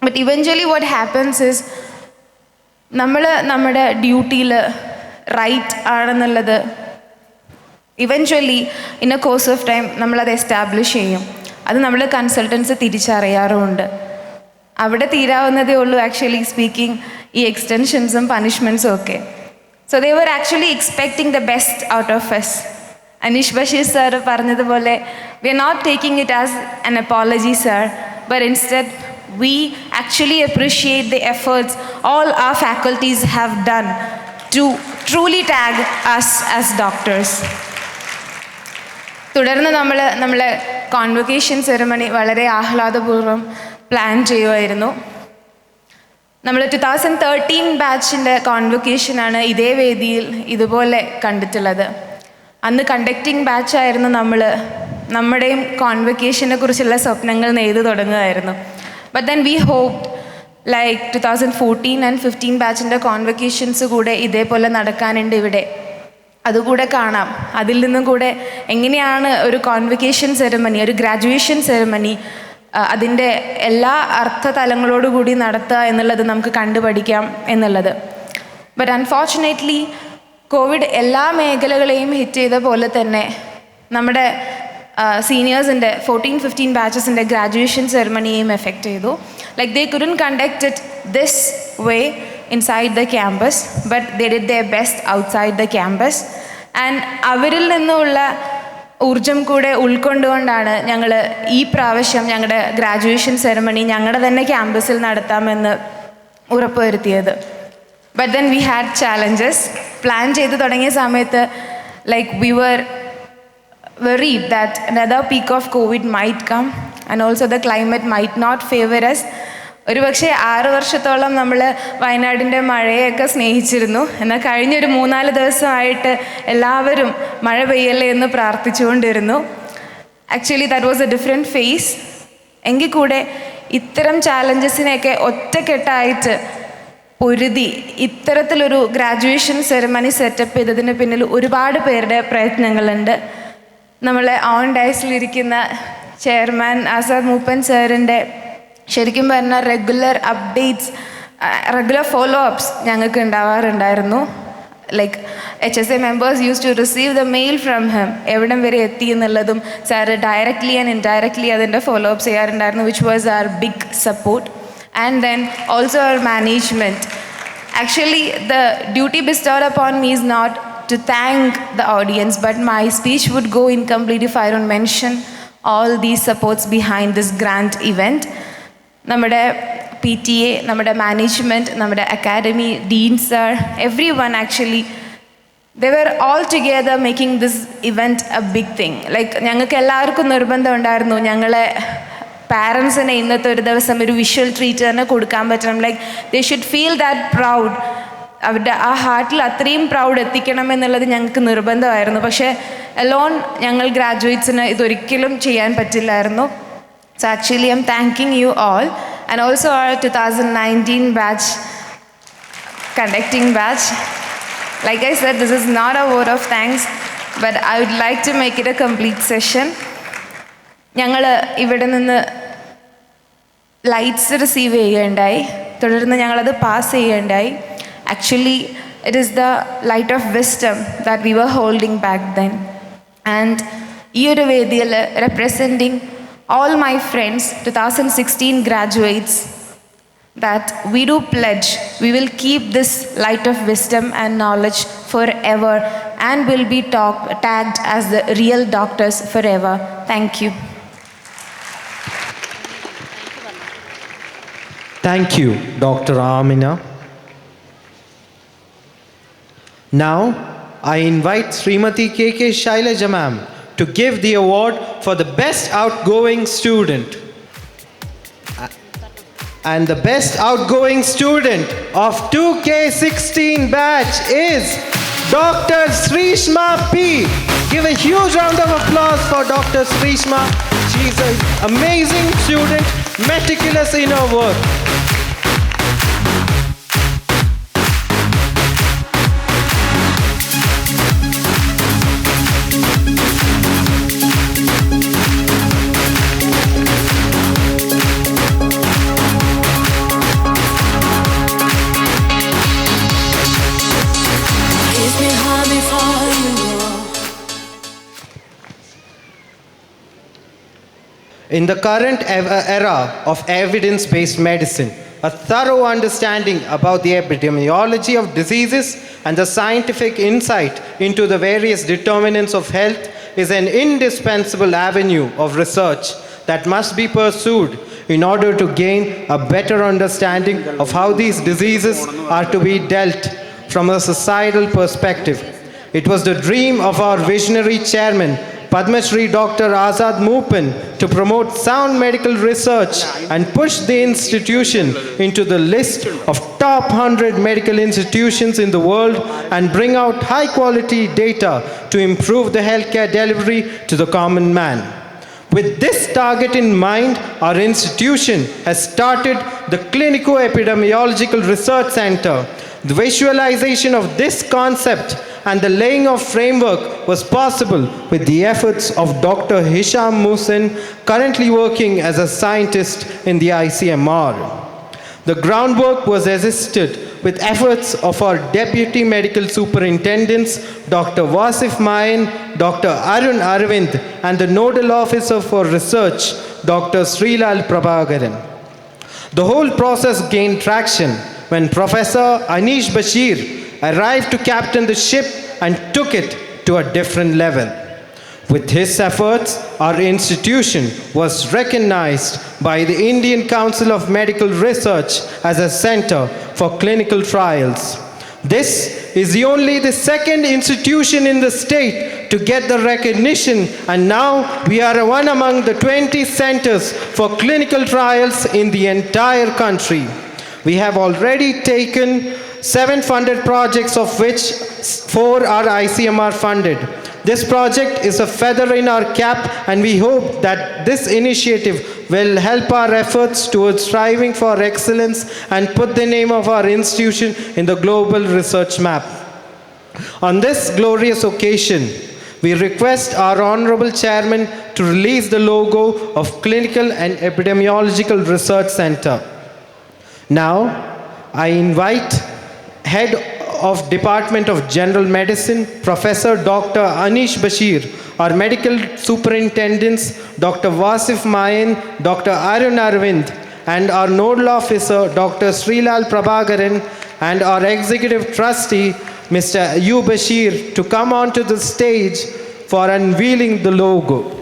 But eventually what happens is, നമ്മൾ നമ്മുടെ ഡ്യൂട്ടിയിൽ റൈറ്റ് ആണെന്നുള്ളത് eventually in a course of time നമ്മളത് എസ്റ്റാബ്ലിഷ് ചെയ്യും. അത് നമ്മൾ കൺസൾട്ടൻസ് തിരിച്ചറിയാറുമുണ്ട്. അവിടെ തീരാവുന്നതേ ഉള്ളൂ ആക്ച്വലി സ്പീക്കിംഗ് ഈ എക്സ്റ്റൻഷൻസും പണിഷ്മെൻറ്റ്സും ഒക്കെ. So they were actually expecting the best out of us. Aneesh Basheer sir പറഞ്ഞതുപോലെ, we are not taking it as an apology sir, but instead we actually appreciate the efforts all our faculties have done to truly tag us as doctors. തുടർന്ന് നമ്മളെ convocation ceremony വളരെ ആഹ്ലാദപൂർവ്വം plan ചെയ്യുമായിരുന്നു. നമ്മൾ 2013 ബാച്ചിൻ്റെ കോൺവൊക്കേഷനാണ് ഇതേ വേദിയിൽ ഇതുപോലെ കണ്ടിട്ടുള്ളത്. അന്ന് കണ്ടക്റ്റിംഗ് ബാച്ചായിരുന്നു നമ്മൾ. നമ്മുടെയും കോൺവൊക്കേഷനെ കുറിച്ചുള്ള സ്വപ്നങ്ങൾ നെയ്തു തുടങ്ങുകയായിരുന്നു. But then we hoped like 2014 and 15 ബാച്ചിൻ്റെ കോൺവൊക്കേഷൻസ് കൂടെ ഇതേപോലെ നടക്കാനുണ്ട് ഇവിടെ, അതുകൂടെ കാണാം. അതിൽ നിന്നും കൂടെ എങ്ങനെയാണ് ഒരു കോൺവൊക്കേഷൻ സെറിമണി, ഒരു ഗ്രാജുവേഷൻ സെറിമണി, അതിൻ്റെ എല്ലാ അർത്ഥതലങ്ങളോടുകൂടി നടത്തുക എന്നുള്ളത് നമുക്ക് കണ്ടുപഠിക്കാം എന്നുള്ളത്. ബട്ട് അൺഫോർച്ചുനേറ്റ്ലി കോവിഡ് എല്ലാ മേഖലകളെയും ഹിറ്റ് ചെയ്ത പോലെ തന്നെ നമ്മുടെ സീനിയേഴ്സിൻ്റെ 14-15 ബാച്ചസിൻ്റെ ഗ്രാജുവേഷൻ സെറമണിയെയും എഫക്റ്റ് ചെയ്തു. Like they couldn't conduct it this way inside the campus, but they did there best outside the campus. And അവരിൽ നിന്നുള്ള ഊർജം കൂടെ ഉൾക്കൊണ്ടുകൊണ്ടാണ് ഞങ്ങൾ ഈ പ്രാവശ്യം ഞങ്ങളുടെ ഗ്രാജുവേഷൻ സെറമണി ഞങ്ങളുടെ തന്നെ ക്യാമ്പസിൽ നടത്താമെന്ന് ഉറപ്പുവരുത്തിയത്. But then we had challenges. Plan ചെയ്ത് തുടങ്ങിയ സമയത്ത് like we were worried that another peak of COVID might come and also the climate might not favor us. ഒരു പക്ഷേ 6 വർഷത്തോളം നമ്മൾ വയനാടിൻ്റെ മഴയൊക്കെ സ്നേഹിച്ചിരുന്നു. എന്നാൽ കഴിഞ്ഞൊരു 3-4 ദിവസമായിട്ട് എല്ലാവരും മഴ പെയ്യല്ലേ എന്ന് പ്രാർത്ഥിച്ചുകൊണ്ടിരുന്നു. Actually that was a different phase. എങ്കിൽ കൂടെ ഇത്തരം ചാലഞ്ചസിനെയൊക്കെ ഒറ്റക്കെട്ടായിട്ട് പൊരുതി ഇത്തരത്തിലൊരു ഗ്രാജുവേഷൻ സെറമണി സെറ്റപ്പ് ചെയ്തതിന് പിന്നിൽ ഒരുപാട് പേരുടെ പ്രയത്നങ്ങളുണ്ട്. നമ്മളെ ഓൺ ഡയസിലിരിക്കുന്ന ചെയർമാൻ ആസാദ് മൂപ്പൻ സാറിൻ്റെ ശരിക്കും പറഞ്ഞാൽ regular updates, regular follow ups ഞങ്ങൾക്ക് ഉണ്ടാവാറുണ്ടായിരുന്നു. Like HSA members used to receive the mail from him, എവിടം വരെ എത്തി എന്നുള്ളതും സാറ് ഡയറക്റ്റ്ലി ആൻഡ് ഇൻഡയറക്റ്റ്ലി അതിൻ്റെ ഫോളോ അപ്പ് ചെയ്യാറുണ്ടായിരുന്നു, which was our big support. And then also our management. Actually, the duty bestowed upon me is not to thank the audience, but my speech would go incomplete if I don't mention all these supports behind this grand event. നമ്മുടെ PTA, നമ്മുടെ management, നമ്മുടെ academy, Dean sir, every one actually they were all together making this event a big thing. Like ഞങ്ങൾക്ക് എല്ലാവർക്കും നിർബന്ധം ഉണ്ടായിരുന്നു ഞങ്ങളെ പാരൻസിനെ ഇന്നത്തെ ഒരു ദിവസം ഒരു വിഷ്വൽ ട്രീറ്റ് തന്നെ കൊടുക്കാൻ പറ്റണം. Like they should feel that proud. അവരുടെ ആ ഹാർട്ടിൽ അത്രയും പ്രൗഡ് എത്തിക്കണം എന്നുള്ളത് ഞങ്ങൾക്ക് നിർബന്ധമായിരുന്നു. പക്ഷേ അലോൺ ഞങ്ങൾ ഗ്രാജുവേറ്റ്സിന് ഇതൊരിക്കലും ചെയ്യാൻ പറ്റില്ലായിരുന്നു. So actually I am thanking you all and also our 2019 batch conducting batch. Like I said, this is not a vote of thanks, but I would like to make it a complete session. ഞങ്ങൾ ഇവിടെ നിന്ന് lights receive ചെയ്യുകയുണ്ടായി. തുടർന്ന് ഞങ്ങളത് pass ചെയ്യുകയുണ്ടായി. Actually it is the light of wisdom that we were holding back then. And ഈ ഒരു വേദിയിൽ representing all my friends 2016 graduates, that we do pledge we will keep this light of wisdom and knowledge forever and will be tagged as the real doctors forever. Thank you. Thank you, Dr. Amina. Now, I invite Srimati K.K. Shailaja ma'am to give the award for the best outgoing student. And the best outgoing student of 2K16 batch is Dr. Srishma P. Give a huge round of applause for Dr. Srishma. She's an amazing student, meticulous in her work. In the current era of evidence-based medicine, a thorough understanding about the epidemiology of diseases and the scientific insight into the various determinants of health is an indispensable avenue of research that must be pursued in order to gain a better understanding of how these diseases are to be dealt from a societal perspective. It was the dream of our visionary chairman, Padma Shri Dr. Azad Moopen, to promote sound medical research and push the institution into the list of top 100 medical institutions in the world and bring out high quality data to improve the healthcare delivery to the common man. With this target in mind, our institution has started the Clinico-Epidemiological Research Center. The visualization of this concept and the laying of framework was possible with the efforts of Dr. Hisham Musin, currently working as a scientist in the ICMR. The groundwork was assisted with efforts of our Deputy Medical Superintendents, Dr. Wasif Mayan, Dr. Arun Arvind, and the Nodal Officer for Research, Dr. Srilal Prabhakaran. The whole process gained traction when Professor Anish Bashir arrived to captain the ship and took it to a different level. With his efforts, our institution was recognized by the Indian Council of Medical Research as a center for clinical trials. This is the second institution in the state to get the recognition, and now we are one among the 20 centers for clinical trials in the entire country. We have already taken 7 funded projects, of which 4 are ICMR funded. This project is a feather in our cap, and we hope that this initiative will help our efforts towards striving for excellence and put the name of our institution in the global research map. On this glorious occasion, we request our Honorable Chairman to release the logo of Clinical and Epidemiological Research Center. Now, I invite Head of Department of General Medicine, Professor Dr. Anish Bashir, our Medical Superintendents, Dr. Wasif Mayan, Dr. Arun Arvind, and our Nodal Officer, Dr. Srilal Prabhakaran, and our Executive Trustee, Mr. U. Bashir, to come onto the stage for unveiling the logo.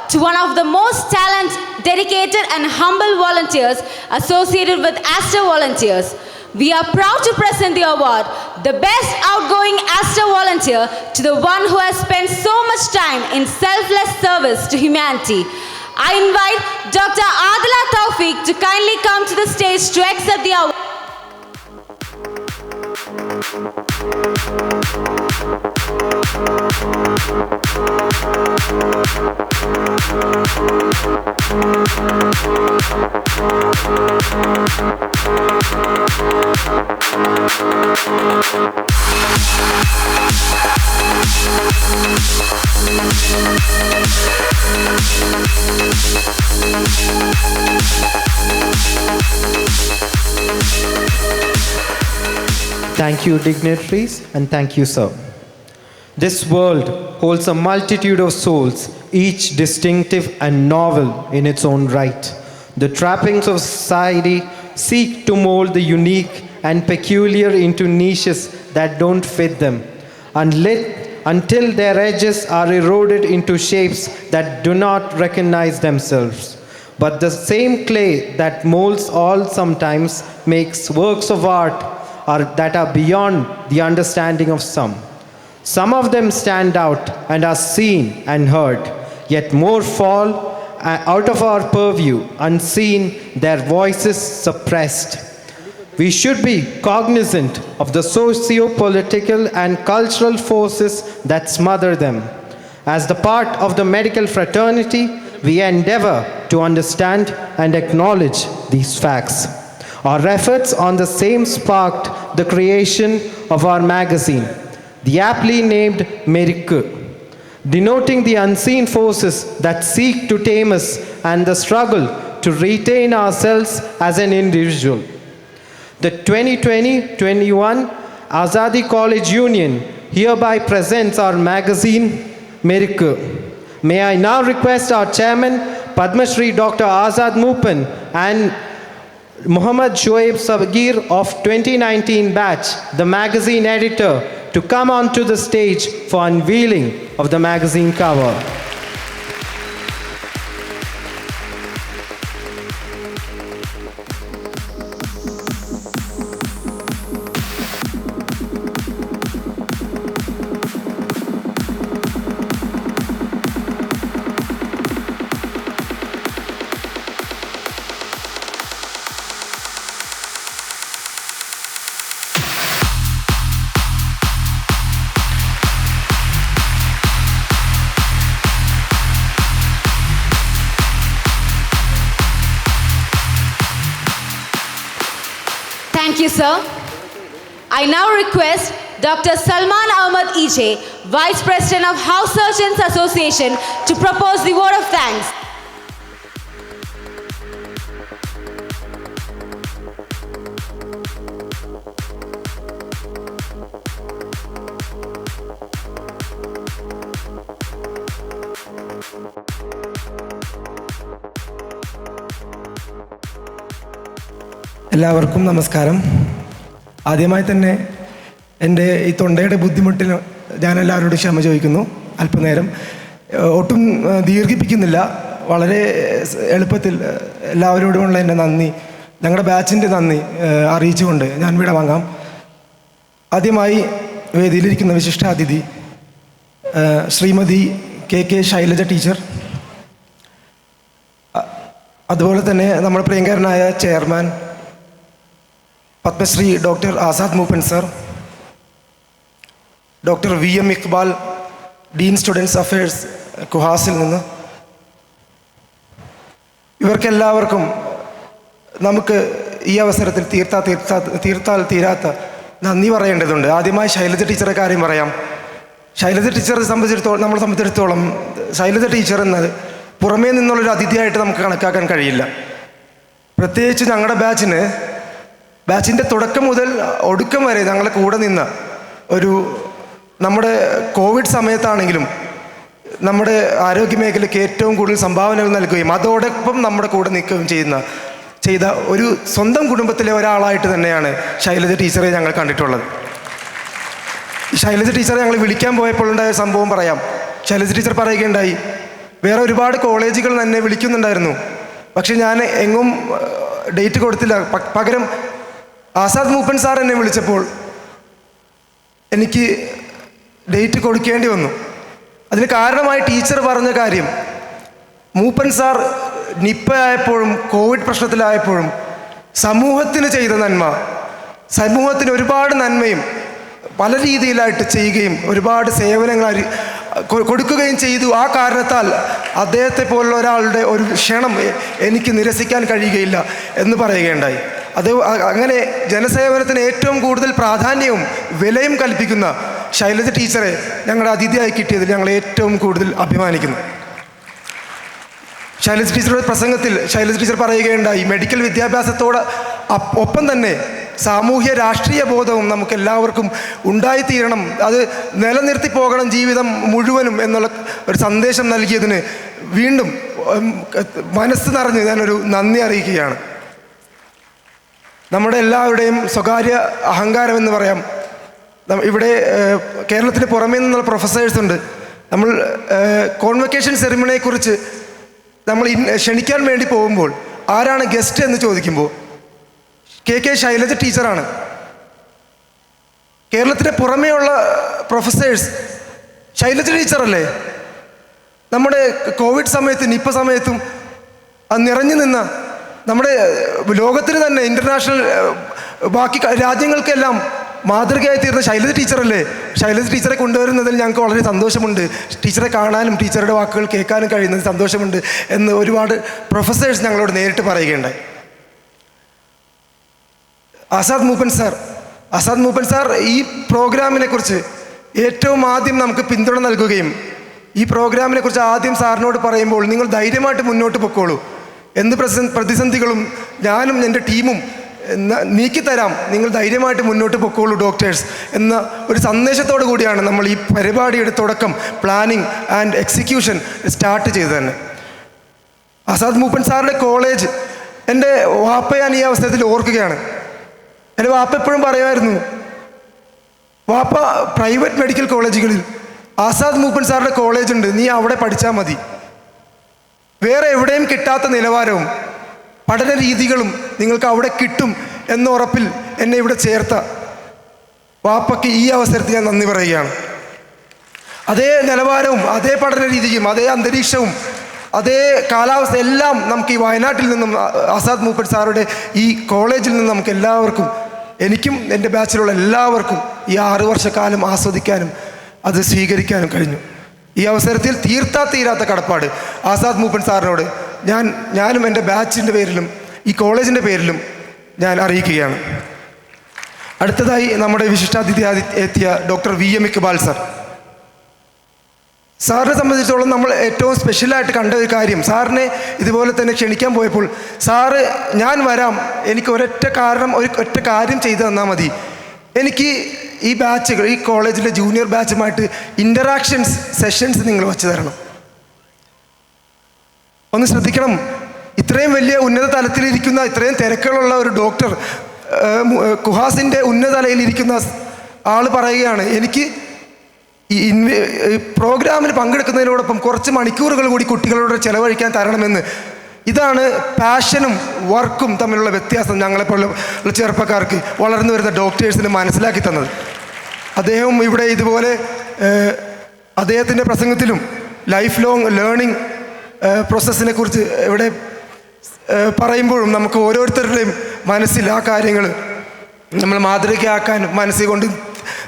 To one of the most talented, dedicated and humble volunteers associated with Aster Volunteers. We are proud to present the award, the best outgoing Aster volunteer, to the one who has spent so much time in selfless service to humanity. I invite Dr. Adila Taufik to kindly come to the stage to accept the award. Thank you, dignitaries, and thank you, sir. This world holds a multitude of souls, each distinctive and novel in its own right. The trappings of society seek to mold the unique and peculiar into niches that don't fit them, until their edges are eroded into shapes that do not recognize themselves. But the same clay that molds all sometimes makes works of art that are beyond the understanding of some. Some of them stand out and are seen and heard, yet more fall out of our purview, unseen, their voices suppressed. We should be cognizant of the socio-political and cultural forces that smother them. As the part of the medical fraternity, we endeavor to understand and acknowledge these facts. Our efforts on the same sparked the creation of our magazine, the aptly named Merikku, denoting the unseen forces that seek to tame us and the struggle to retain ourselves as an individual. The 2020-21 Azadi College Union hereby presents our magazine, Merikku. May I now request our chairman, Padma Shri Dr. Azad Moopen and Muhammad Shoaib Sabagir of 2019 batch, the magazine editor, to come onto the stage for unveiling of the magazine cover. Thank you, sir. I now request Dr. Salman Ahmad Ije, Vice President of House Surgeons Association, to propose the vote of thanks. എല്ലാവർക്കും നമസ്കാരം. ആദ്യമായി തന്നെ എൻ്റെ ഈ തൊണ്ടയുടെ ബുദ്ധിമുട്ടിന് ഞാൻ എല്ലാവരോടും ക്ഷമ ചോദിക്കുന്നു. അല്പനേരം ഒട്ടും ദീർഘിപ്പിക്കുന്നില്ല. വളരെ എളുപ്പത്തിൽ എല്ലാവരോടുമുള്ള എൻ്റെ നന്ദി, ഞങ്ങളുടെ ബാച്ചിൻ്റെ നന്ദി അറിയിച്ചുകൊണ്ട് ഞാൻ ഇവിടെ വാങ്ങാം. ആദ്യമായി വേദിയിലിരിക്കുന്ന വിശിഷ്ടാതിഥി ശ്രീമതി കെ ശൈലജ ടീച്ചർ, അതുപോലെ തന്നെ നമ്മുടെ പ്രിയങ്കരനായ chairman Padmashri doctor Azad Moopen sir, doctor VM Iqbal, dean students affairs കുഹാസിൽ നിന്ന്, ഇവർക്കെല്ലാവർക്കും നമുക്ക് ഈ അവസരത്തിൽ തീർത്താൽ തീരാത്ത നന്ദി പറയേണ്ടതുണ്ട്. ആദ്യമായി ശൈലജ ടീച്ചറെ കാര്യം പറയാം. ശൈലജ ടീച്ചറെ നമ്മളെ സംബന്ധിച്ചിടത്തോളം ശൈലജ ടീച്ചർ എന്നത് പുറമേ നിന്നുള്ളൊരു അതിഥിയായിട്ട് നമുക്ക് കണക്കാക്കാൻ കഴിയില്ല. പ്രത്യേകിച്ച് ഞങ്ങളുടെ ബാച്ചിൻ്റെ തുടക്കം മുതൽ ഒടുക്കം വരെ ഞങ്ങളെ കൂടെ നിന്ന നമ്മുടെ കോവിഡ് സമയത്താണെങ്കിലും നമ്മുടെ ആരോഗ്യമേഖലയ്ക്ക് ഏറ്റവും കൂടുതൽ സംഭാവനകൾ നൽകുകയും അതോടൊപ്പം നമ്മുടെ കൂടെ നിൽക്കുകയും ചെയ്ത ഒരു സ്വന്തം കുടുംബത്തിലെ ഒരാളായിട്ട് തന്നെയാണ് ശൈലജ ടീച്ചറെ ഞങ്ങൾ കണ്ടിട്ടുള്ളത്. ശൈലജ ടീച്ചറെ ഞങ്ങൾ വിളിക്കാൻ പോയപ്പോൾ ഉണ്ടായ സംഭവം പറയാം. ശൈലജ ടീച്ചർ പറയുകയുണ്ടായി, വേറെ ഒരുപാട് കോളേജുകൾ തന്നെ വിളിക്കുന്നുണ്ടായിരുന്നു, പക്ഷെ ഞാൻ എങ്ങും ഡേറ്റ് കൊടുത്തില്ല. പകരം ആസാദ് മൂപ്പൻ സാർ എന്നെ വിളിച്ചപ്പോൾ എനിക്ക് ഡേറ്റ് കൊടുക്കേണ്ടി വന്നു. അതിന് കാരണമായി ടീച്ചർ പറഞ്ഞ കാര്യം, മൂപ്പൻ സാർ നിപ്പ ആയപ്പോഴും കോവിഡ് പ്രശ്നത്തിലായപ്പോഴും സമൂഹത്തിന് ചെയ്ത നന്മ, സമൂഹത്തിന് ഒരുപാട് നന്മയും പല രീതിയിലായിട്ട് ചെയ്യുകയും ഒരുപാട് സേവനങ്ങൾ കൊടുക്കുകയും ചെയ്തു. ആ കാരണത്താൽ അദ്ദേഹത്തെ പോലുള്ള ഒരാളുടെ ഒരു ക്ഷണം എനിക്ക് നിരസിക്കാൻ കഴിയുകയില്ല എന്ന് പറയുകയുണ്ടായി. അങ്ങനെ ജനസേവനത്തിന് ഏറ്റവും കൂടുതൽ പ്രാധാന്യവും വിലയും കൽപ്പിക്കുന്ന ശൈലജ ടീച്ചറെ ഞങ്ങളുടെ അതിഥിയായി കിട്ടിയതിൽ ഞങ്ങൾ ഏറ്റവും കൂടുതൽ അഭിമാനിക്കുന്നു. ശൈലജ ടീച്ചറുടെ പ്രസംഗത്തിൽ ശൈലജ ടീച്ചർ പറയുകയുണ്ടായി, മെഡിക്കൽ വിദ്യാഭ്യാസത്തോട് ഒപ്പം തന്നെ സാമൂഹ്യ രാഷ്ട്രീയ ബോധവും നമുക്ക് എല്ലാവർക്കും ഉണ്ടായിത്തീരണം, അത് നിലനിർത്തി പോകണം ജീവിതം മുഴുവനും എന്നുള്ള ഒരു സന്ദേശം നൽകിയതിന് വീണ്ടും മനസ്സ് നിറഞ്ഞ് ഞാനൊരു നന്ദി അറിയിക്കുകയാണ്. നമ്മുടെ എല്ലാവരുടെയും സ്വകാര്യ അഹങ്കാരം എന്ന് പറയാം. ഇവിടെ കേരളത്തിന് പുറമേ നിന്നുള്ള പ്രൊഫസേഴ്സ് ഉണ്ട്. നമ്മൾ കോൺവക്കേഷൻ സെറിമണിയെക്കുറിച്ച് നമ്മൾ ക്ഷണിക്കാൻ വേണ്ടി പോകുമ്പോൾ ആരാണ് ഗസ്റ്റ് എന്ന് ചോദിക്കുമ്പോൾ കെ ശൈലജ ടീച്ചറാണ്. കേരളത്തിന് പുറമേയുള്ള പ്രൊഫസേഴ്സ് ശൈലജ ടീച്ചറല്ലേ? നമ്മുടെ കോവിഡ് സമയത്ത് നിപ്പ സമയത്തും നിറഞ്ഞു നിന്ന നമ്മുടെ ലോകത്തിന് തന്നെ ഇൻ്റർനാഷണൽ ബാക്കി രാജ്യങ്ങൾക്കെല്ലാം മാതൃകയായി തീർന്ന ശൈലജ ടീച്ചറല്ലേ. ശൈലജ ടീച്ചറെ കൊണ്ടുവരുന്നതിൽ ഞങ്ങൾക്ക് വളരെ സന്തോഷമുണ്ട്. ടീച്ചറെ കാണാനും ടീച്ചറുടെ വാക്കുകൾ കേൾക്കാനും കഴിയുന്നതിൽ സന്തോഷമുണ്ട് എന്ന് ഒരുപാട് പ്രൊഫസേഴ്സ് ഞങ്ങളോട് നേരിട്ട് പറയുകയുണ്ടായി. ആസാദ് മൂപ്പൻ സാർ ഈ പ്രോഗ്രാമിനെ കുറിച്ച് ഏറ്റവും ആദ്യം നമുക്ക് പിന്തുണ നൽകുകയും ഈ പ്രോഗ്രാമിനെ കുറിച്ച് ആദ്യം സാറിനോട് പറയുമ്പോൾ നിങ്ങൾ ധൈര്യമായിട്ട് മുന്നോട്ട് പൊക്കോളൂ, എന്ത് പ്രതിസന്ധികളും ഞാനും എൻ്റെ ടീമും നീക്കിത്തരാം, നിങ്ങൾ ധൈര്യമായിട്ട് മുന്നോട്ട് പൊക്കോളൂ ഡോക്ടേഴ്സ് എന്ന ഒരു സന്ദേശത്തോടു കൂടിയാണ് നമ്മൾ ഈ പരിപാടിയുടെ തുടക്കം, പ്ലാനിങ് ആൻഡ് എക്സിക്യൂഷൻ സ്റ്റാർട്ട് ചെയ്തത് തന്നെ. ആസാദ് മൂപ്പൻ സാറിൻ്റെ കോളേജ് എൻ്റെ വാപ്പ ഞാൻ ഈ അവസരത്തിൽ ഓർക്കുകയാണ്. എൻ്റെ വാപ്പ എപ്പോഴും പറയുമായിരുന്നു, വാപ്പ പ്രൈവറ്റ് മെഡിക്കൽ കോളേജുകളിൽ ആസാദ് മൂപ്പൻ സാറിൻ്റെ കോളേജ് ഉണ്ട്, നീ അവിടെ പഠിച്ചാൽ മതി, വേറെ എവിടെയും കിട്ടാത്ത നിലവാരവും പഠന രീതികളും നിങ്ങൾക്ക് അവിടെ കിട്ടും എന്ന ഉറപ്പിൽ എന്നെ ഇവിടെ ചേർത്ത വാപ്പയ്ക്ക് ഈ അവസരത്തിൽ ഞാൻ നന്ദി പറയുകയാണ്. അതേ നിലവാരവും അതേ പഠന രീതിയും അതേ അന്തരീക്ഷവും അതേ കാലാവസ്ഥ എല്ലാം നമുക്ക് ഈ വയനാട്ടിൽ നിന്നും ആസാദ് മൂപ്പൻ സാറുടെ ഈ കോളേജിൽ നിന്നും നമുക്ക് എല്ലാവർക്കും, എനിക്കും എൻ്റെ ബാച്ചിലുള്ള എല്ലാവർക്കും ഈ 6 വർഷക്കാലം ആസ്വദിക്കാനും അത് സ്വീകരിക്കാനും കഴിഞ്ഞു. ഈ അവസരത്തിൽ തീരാത്ത കടപ്പാട് ആസാദ് മൂപ്പൻ സാറിനോട് ഞാനും എൻ്റെ ബാച്ചിൻ്റെ പേരിലും ഈ കോളേജിൻ്റെ പേരിലും ഞാൻ അറിയിക്കുകയാണ്. അടുത്തതായി നമ്മുടെ വിശിഷ്ടാതിഥി എത്തിയ ഡോക്ടർ VM ഇക്ബാൽ സാർ. സാറിനെ സംബന്ധിച്ചിടത്തോളം നമ്മൾ ഏറ്റവും സ്പെഷ്യലായിട്ട് കണ്ട ഒരു കാര്യം, സാറിനെ ഇതുപോലെ തന്നെ ക്ഷണിക്കാൻ പോയപ്പോൾ സാറ് ഞാൻ വരാം, എനിക്ക് ഒരൊറ്റ കാര്യം ചെയ്തു തന്നാൽ മതി, എനിക്ക് ഈ ബാച്ചുകൾ ഈ കോളേജിലെ ജൂനിയർ ബാച്ചുമായിട്ട് സെഷൻസ് നിങ്ങൾ വച്ചു തരണം. ഒന്ന് ശ്രദ്ധിക്കണം, ഇത്രയും വലിയ ഉന്നത തലത്തിലിരിക്കുന്ന ഇത്രയും തിരക്കുകളുള്ള ഒരു ഡോക്ടർ കുഹാസിൻ്റെ ഉന്നത തലയിലിരിക്കുന്ന ആൾ പറയുകയാണ്, എനിക്ക് ഈ പ്രോഗ്രാമിൽ പങ്കെടുക്കുന്നതിനോടൊപ്പം കുറച്ച് മണിക്കൂറുകൾ കൂടി കുട്ടികളോട് ചെലവഴിക്കാൻ തരണമെന്ന്. ഇതാണ് പാഷനും വർക്കും തമ്മിലുള്ള വ്യത്യാസം ഞങ്ങളെപ്പോലുള്ള ചെറുപ്പക്കാർക്ക്, വളർന്നു വരുന്ന ഡോക്ടേഴ്സിന് മനസ്സിലാക്കി തന്നത്. അദ്ദേഹം ഇവിടെ ഇതുപോലെ അദ്ദേഹത്തിൻ്റെ പ്രസംഗത്തിലും ലൈഫ് ലോങ് ലേണിംഗ് പ്രോസസ്സിനെ കുറിച്ച് ഇവിടെ പറയുമ്പോഴും നമുക്ക് ഓരോരുത്തരുടെയും മനസ്സിൽ ആ കാര്യങ്ങൾ നമ്മൾ മാതൃകയാക്കാൻ മനസ്സുകൊണ്ട്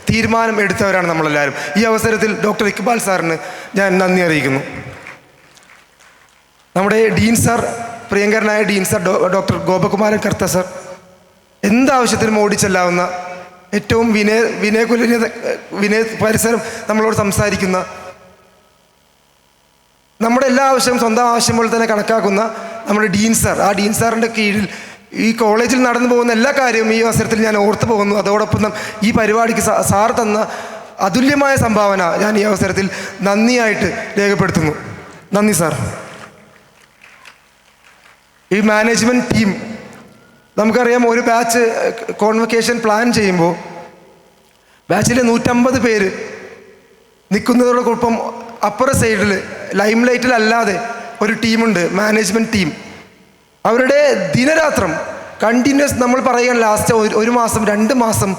തീരുമാനം എടുത്തവരാണ് നമ്മളെല്ലാവരും. ഈ അവസരത്തിൽ ഡോക്ടർ ഇക്ബാൽ സാറിന് ഞാൻ നന്ദി അറിയിക്കുന്നു. നമ്മുടെ ഡീൻ സാർ, പ്രിയങ്കരനായ ഡീൻ സാർ ഡോക്ടർ ഗോപകുമാരൻ കർത്ത സാർ, എന്താവശ്യത്തിനും ഓടിച്ചെല്ലാവുന്ന ഏറ്റവും വിനയ പരിസരം നമ്മളോട് സംസാരിക്കുന്ന, നമ്മുടെ എല്ലാ ആവശ്യവും സ്വന്തം ആവശ്യം പോലെ തന്നെ കണക്കാക്കുന്ന നമ്മുടെ ഡീൻ സാർ, ആ ഡീൻ സാറിൻ്റെ കീഴിൽ ഈ കോളേജിൽ നടന്നു പോകുന്ന എല്ലാ കാര്യവും ഈ അവസരത്തിൽ ഞാൻ ഓർത്തു പോകുന്നു. അതോടൊപ്പം ഈ പരിപാടിക്ക് സാർ തന്ന അതുല്യമായ സംഭാവന ഞാൻ ഈ അവസരത്തിൽ നന്ദിയായിട്ട് രേഖപ്പെടുത്തുന്നു. നന്ദി സാർ. ഈ മാനേജ്മെൻറ്റ് ടീം, നമുക്കറിയാം ഒരു ബാച്ച് കോൺവക്കേഷൻ പ്ലാൻ ചെയ്യുമ്പോൾ ബാച്ചിലെ 150 പേര് നിൽക്കുന്നതോടൊപ്പം അപ്പുറ സൈഡിൽ ലൈം ലൈറ്റിലല്ലാതെ ഒരു ടീമുണ്ട്, മാനേജ്മെൻറ്റ് ടീം. അവരുടെ ദിനരാത്രം കണ്ടിന്യൂസ്, നമ്മൾ പറയുകയാണ് ലാസ്റ്റ് 1 മാസം 2 മാസം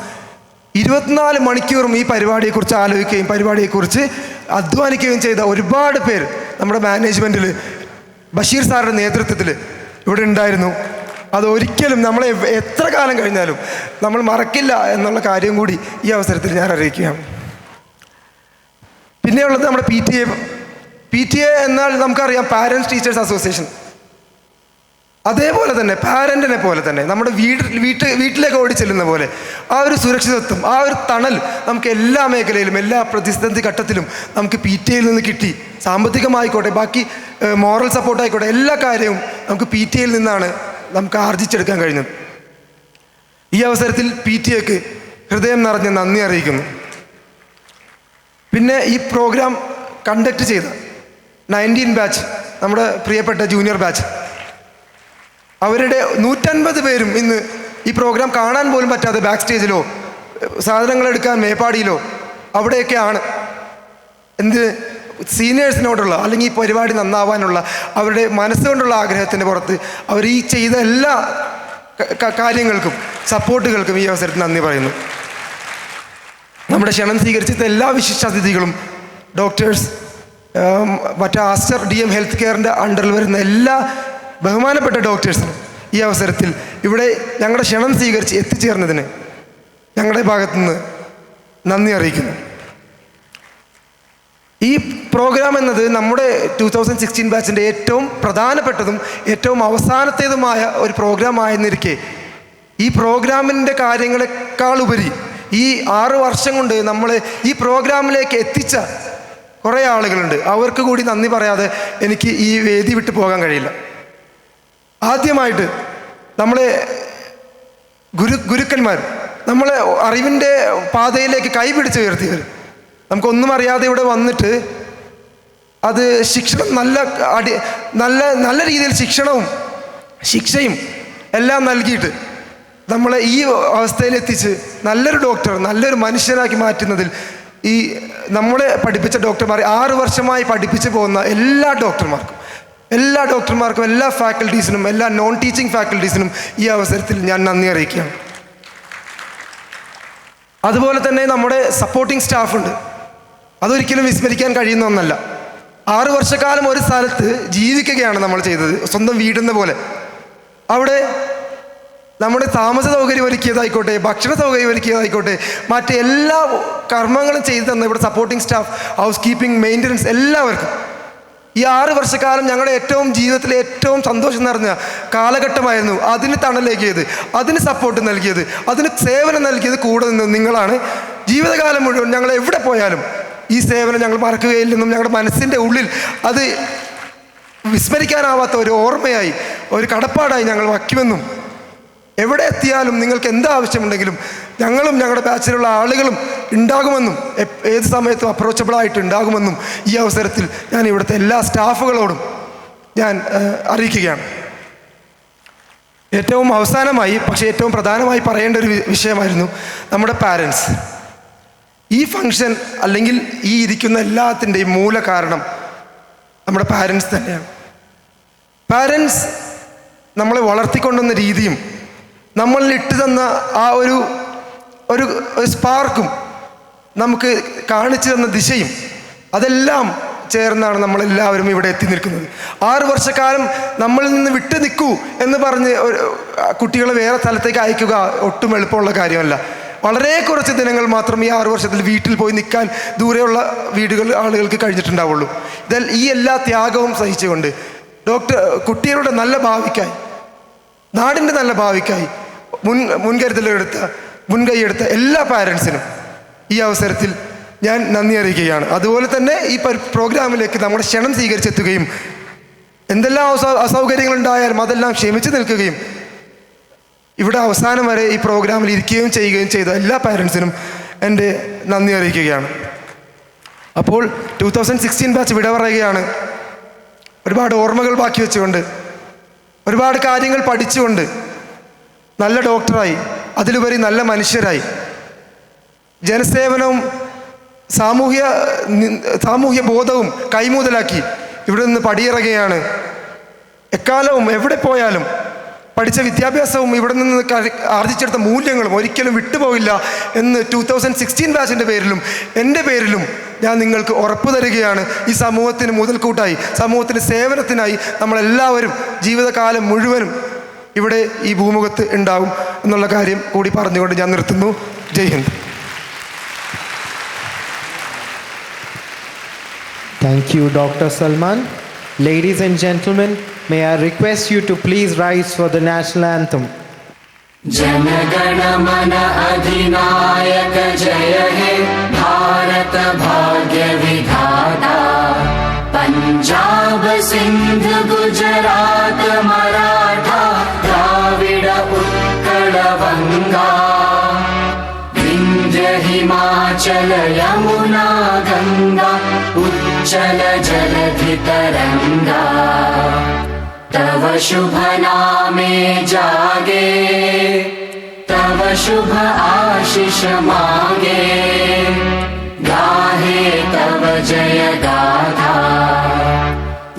24 മണിക്കൂറും ഈ പരിപാടിയെക്കുറിച്ച് ആലോചിക്കുകയും പരിപാടിയെക്കുറിച്ച് അധ്വാനിക്കുകയും ചെയ്ത ഒരുപാട് പേർ നമ്മുടെ മാനേജ്മെൻറ്റിൽ ബഷീർ സാറിൻ്റെ നേതൃത്വത്തിൽ ഇവിടെ ഉണ്ടായിരുന്നു. അതൊരിക്കലും നമ്മളെ എത്ര കാലം കഴിഞ്ഞാലും നമ്മൾ മറക്കില്ല എന്നുള്ള കാര്യം കൂടി ഈ അവസരത്തിൽ ഞാൻ അറിയിക്കുകയാണ്. പിന്നെയുള്ളത് നമ്മുടെ PTA എന്നാൽ നമുക്കറിയാം പാരൻസ് ടീച്ചേഴ്സ് അസോസിയേഷൻ. അതേപോലെ തന്നെ പാരൻറ്റിനെ പോലെ തന്നെ നമ്മുടെ വീട്ടിലേക്ക് ഓടി ചെല്ലുന്ന പോലെ ആ ഒരു സുരക്ഷിതത്വം, ആ ഒരു തണൽ നമുക്ക് എല്ലാ മേഖലയിലും എല്ലാ പ്രതിസന്ധി ഘട്ടത്തിലും നമുക്ക് PTAയിൽ നിന്ന് കിട്ടി. സാമ്പത്തികമായിക്കോട്ടെ, ബാക്കി മോറൽ സപ്പോർട്ടായിക്കോട്ടെ, എല്ലാ കാര്യവും നമുക്ക് PTAയിൽ നിന്നാണ് നമുക്ക് ആർജിച്ചെടുക്കാൻ കഴിഞ്ഞത്. ഈ അവസരത്തിൽ PTAക്ക് ഹൃദയം നിറഞ്ഞ നന്ദി അറിയിക്കുന്നു. പിന്നെ ഈ പ്രോഗ്രാം കണ്ടക്ട് ചെയ്ത 19 ബാച്ച്, നമ്മുടെ പ്രിയപ്പെട്ട ജൂനിയർ ബാച്ച്, അവരുടെ 150 പേരും ഇന്ന് ഈ പ്രോഗ്രാം കാണാൻ പോലും പറ്റാതെ ബാക്ക് സ്റ്റേജിലോ സാധനങ്ങൾ എടുക്കാൻ മേപ്പാടിയിലോ അവിടെയൊക്കെയാണ്. സീനിയേഴ്സിനോടുള്ള അല്ലെങ്കിൽ ഈ പരിപാടി നന്നാവാനുള്ള അവരുടെ മനസ്സുകൊണ്ടുള്ള ആഗ്രഹത്തിൻ്റെ പുറത്ത് അവർ ഈ ചെയ്ത എല്ലാ കാര്യങ്ങൾക്കും സപ്പോർട്ടുകൾക്കും ഈ അവസരത്തിൽ നന്ദി പറയുന്നു. നമ്മുടെ ക്ഷണം സ്വീകരിച്ച എല്ലാ വിശിഷ്ടാതിഥികളും, ഡോക്ടേഴ്സ്, മറ്റേ ആസ്റ്റർ DM ഹെൽത്ത് കെയറിൻ്റെ അണ്ടറിൽ വരുന്ന എല്ലാ ബഹുമാനപ്പെട്ട ഡോക്ടേഴ്സിനും ഈ അവസരത്തിൽ ഇവിടെ ഞങ്ങളുടെ ക്ഷണം സ്വീകരിച്ച് എത്തിച്ചേർന്നതിന് ഞങ്ങളുടെ ഭാഗത്തുനിന്ന് നന്ദി അറിയിക്കുന്നു. ഈ പ്രോഗ്രാം എന്നത് നമ്മുടെ 2016 ബാച്ചിൻ്റെ ഏറ്റവും പ്രധാനപ്പെട്ടതും ഏറ്റവും അവസാനത്തേതുമായ ഒരു പ്രോഗ്രാം ആയെന്നിരിക്കെ ഈ പ്രോഗ്രാമിൻ്റെ കാര്യങ്ങളെക്കാൾ ഉപരി ഈ 6 വർഷം കൊണ്ട് നമ്മളെ ഈ പ്രോഗ്രാമിലേക്ക് എത്തിച്ച കുറേ ആളുകളുണ്ട്. അവർക്ക് കൂടി നന്ദി പറയാതെ എനിക്ക് ഈ വേദി വിട്ടു പോകാൻ കഴിയില്ല. ആദ്യമായിട്ട് നമ്മളെ ഗുരുക്കന്മാർ, നമ്മളെ അറിവിൻ്റെ പാതയിലേക്ക് കൈപിടിച്ച് ഉയർത്തിയവർ, നമുക്കൊന്നും അറിയാതെ ഇവിടെ വന്നിട്ട് അത് ശിക്ഷണം നല്ല രീതിയിൽ ശിക്ഷണവും ശിക്ഷയും എല്ലാം നൽകിയിട്ട് നമ്മളെ ഈ അവസ്ഥയിലെത്തിച്ച് നല്ലൊരു ഡോക്ടർ, നല്ലൊരു മനുഷ്യനാക്കി മാറ്റുന്നതിൽ ഈ നമ്മളെ പഠിപ്പിച്ച ഡോക്ടർമാർ, 6 വർഷമായി പഠിപ്പിച്ചു പോകുന്ന എല്ലാ ഡോക്ടർമാർക്കും എല്ലാ ഫാക്കൽറ്റീസിനും എല്ലാ നോൺ ടീച്ചിങ് ഫാക്കൽറ്റീസിനും ഈ അവസരത്തിൽ ഞാൻ നന്ദി അറിയിക്കുകയാണ്. അതുപോലെ തന്നെ നമ്മുടെ സപ്പോർട്ടിംഗ് സ്റ്റാഫുണ്ട്. അതൊരിക്കലും വിസ്മരിക്കാൻ കഴിയുന്ന ഒന്നല്ല. 6 വർഷക്കാലം ഒരു സ്ഥലത്ത് ജീവിക്കുകയാണ് നമ്മൾ ചെയ്തത്, സ്വന്തം വീടെന്ന പോലെ. അവിടെ നമ്മുടെ താമസ സൗകര്യം ഒരുക്കിയതായിക്കോട്ടെ, ഭക്ഷണ സൗകര്യം ഒരുക്കിയതായിക്കോട്ടെ, മറ്റ് എല്ലാ കർമ്മങ്ങളും ചെയ്തു തന്ന ഇവിടെ supporting staff, house keeping, maintenance എല്ലാവർക്കും ഈ 6 വർഷക്കാലം ഞങ്ങളുടെ ജീവിതത്തിലെ ഏറ്റവും സന്തോഷം നിറഞ്ഞ കാലഘട്ടമായിരുന്നു. അതിന് തണലേകിയത്, അതിന് സപ്പോർട്ട് നൽകിയത്, അതിന് സേവനം നൽകിയത് കൂടെ നിന്ന് നിങ്ങളാണ്. ജീവിതകാലം മുഴുവൻ ഞങ്ങൾ എവിടെ പോയാലും ഈ സേവനം ഞങ്ങൾ മറക്കുകയില്ലെന്നും ഞങ്ങളുടെ മനസ്സിൻ്റെ ഉള്ളിൽ അത് വിസ്മരിക്കാനാവാത്ത ഒരു ഓർമ്മയായി, ഒരു കടപ്പാടായി ഞങ്ങൾ വയ്ക്കുമെന്നും എവിടെ എത്തിയാലും നിങ്ങൾക്ക് എന്താവശ്യമുണ്ടെങ്കിലും ഞങ്ങളും ഞങ്ങളുടെ ബാച്ചിലുള്ള ആളുകളും ഉണ്ടാകുമെന്നും ഏത് സമയത്തും അപ്രോച്ചബിളായിട്ട് ഉണ്ടാകുമെന്നും ഈ അവസരത്തിൽ ഞാൻ ഇവിടുത്തെ എല്ലാ സ്റ്റാഫുകളോടും ഞാൻ അറിയിക്കുകയാണ്. ഏറ്റവും അവസാനമായി, പക്ഷേ ഏറ്റവും പ്രധാനമായി പറയേണ്ട ഒരു വിഷയമായിരുന്നു നമ്മുടെ പാരൻസ്. ഈ ഫംഗ്ഷൻ അല്ലെങ്കിൽ ഈ ഇരിക്കുന്ന എല്ലാത്തിൻ്റെയും മൂല കാരണം നമ്മുടെ പാരൻസ് തന്നെയാണ്. പാരൻസ് നമ്മളെ വളർത്തിക്കൊണ്ടുവന്ന രീതിയും നമ്മളിൽ ഇട്ട് തന്ന ആ ഒരു സ്പാർക്കും നമുക്ക് കാണിച്ചു തന്ന ദിശയും അതെല്ലാം ചേർന്നാണ് നമ്മളെല്ലാവരും ഇവിടെ എത്തി നിൽക്കുന്നത്. 6 വർഷക്കാലം നമ്മളിൽ നിന്ന് വിട്ടു നിൽക്കൂ എന്ന് പറഞ്ഞ് കുട്ടികളെ വേറെ സ്ഥലത്തേക്ക് അയക്കുക ഒട്ടും എളുപ്പമുള്ള കാര്യമല്ല. വളരെ കുറച്ച് ദിനങ്ങൾ മാത്രം ഈ 6 വർഷത്തിൽ വീട്ടിൽ പോയി നിൽക്കാൻ ദൂരെയുള്ള ആളുകൾക്ക് കഴിഞ്ഞിട്ടുണ്ടാവുള്ളൂ. ഈ എല്ലാ ത്യാഗവും സഹിച്ചുകൊണ്ട് കുട്ടികളുടെ നല്ല ഭാവിക്കായി, നാടിൻ്റെ നല്ല ഭാവിക്കായി മുൻകൈയെടുത്ത എല്ലാ പാരൻസിനും ഈ അവസരത്തിൽ ഞാൻ നന്ദി അറിയിക്കുകയാണ്. അതുപോലെ തന്നെ ഈ പ്രോഗ്രാമിലേക്ക് നമ്മുടെ ക്ഷണം സ്വീകരിച്ചെത്തുകയും എന്തെല്ലാം അസൗകര്യങ്ങളുണ്ടായാലും അതെല്ലാം ക്ഷമിച്ചു നിൽക്കുകയും ഇവിടെ അവസാനം വരെ ഈ പ്രോഗ്രാമിൽ ഇരിക്കുകയും ചെയ്യുകയും ചെയ്ത എല്ലാ പാരൻസിനും എൻ്റെ നന്ദി അറിയിക്കുകയാണ്. അപ്പോൾ 2016 ബാച്ച് വിട പറയുകയാണ്. ഒരുപാട് ഓർമ്മകൾ ബാക്കി വെച്ചുകൊണ്ട്, ഒരുപാട് കാര്യങ്ങൾ പഠിച്ചുകൊണ്ട്, നല്ല ഡോക്ടറായി, അതിലുപരി നല്ല മനുഷ്യരായി, ജനസേവനവും സാമൂഹ്യ ബോധവും കൈമുതലാക്കി ഇവിടെ നിന്ന് പടിയിറങ്ങുകയാണ്. എക്കാലവും എവിടെ പോയാലും പഠിച്ച വിദ്യാഭ്യാസവും ഇവിടെ നിന്ന് ആർജിച്ചെടുത്ത മൂല്യങ്ങളും ഒരിക്കലും വിട്ടുപോകില്ല എന്ന് 2016 ബാച്ചിൻ്റെ പേരിലും എൻ്റെ പേരിലും ഞാൻ നിങ്ങൾക്ക് ഉറപ്പ് തരികയാണ്. ഈ സമൂഹത്തിന് മുതൽക്കൂട്ടായി, സമൂഹത്തിന് സേവനത്തിനായി നമ്മളെല്ലാവരും ജീവിതകാലം മുഴുവനും ഇവിടെ ഈ ഭൂമുഖത്ത് ഉണ്ടാവും എന്നുള്ള കാര്യം കൂടി പറഞ്ഞുകൊണ്ട് ഞാൻ നിർത്തുന്നു. ജയ് Hind. Thank you, Dr. Salman. Ladies and gentlemen, may I request you to please rise for the national anthem. जनगण मन अधिनायक जय हे भारत भाग्य विधाता पंजाब सिंध गुजरात मराठा द्राविड उत्कल वंगा विंध्य हिमाचल यमुना गंगा उच्चल जलधि तरंगा तव शुभ नामे जागे तव शुभ आशीष मांगे गाहे तव जय गाथा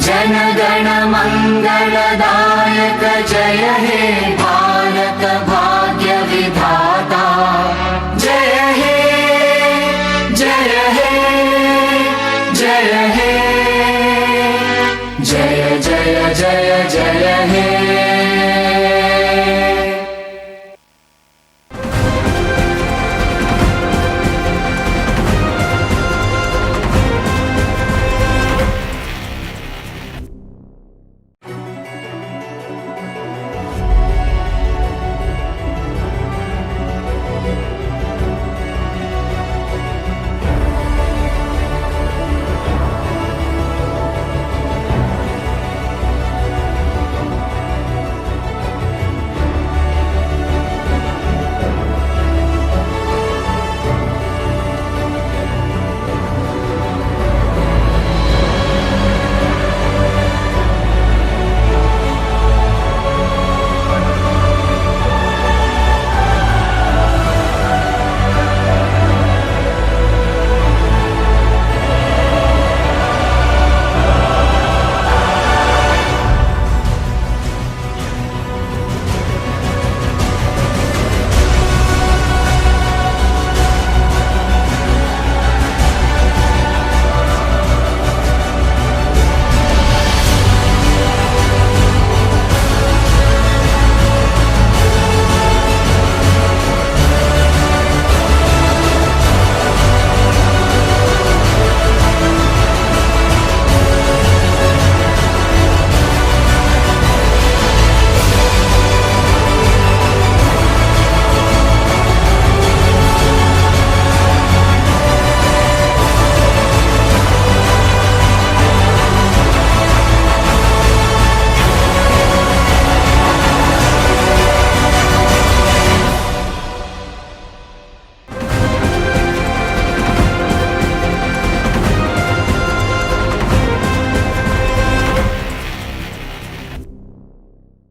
जनगण मंगलदायक जय हे भारत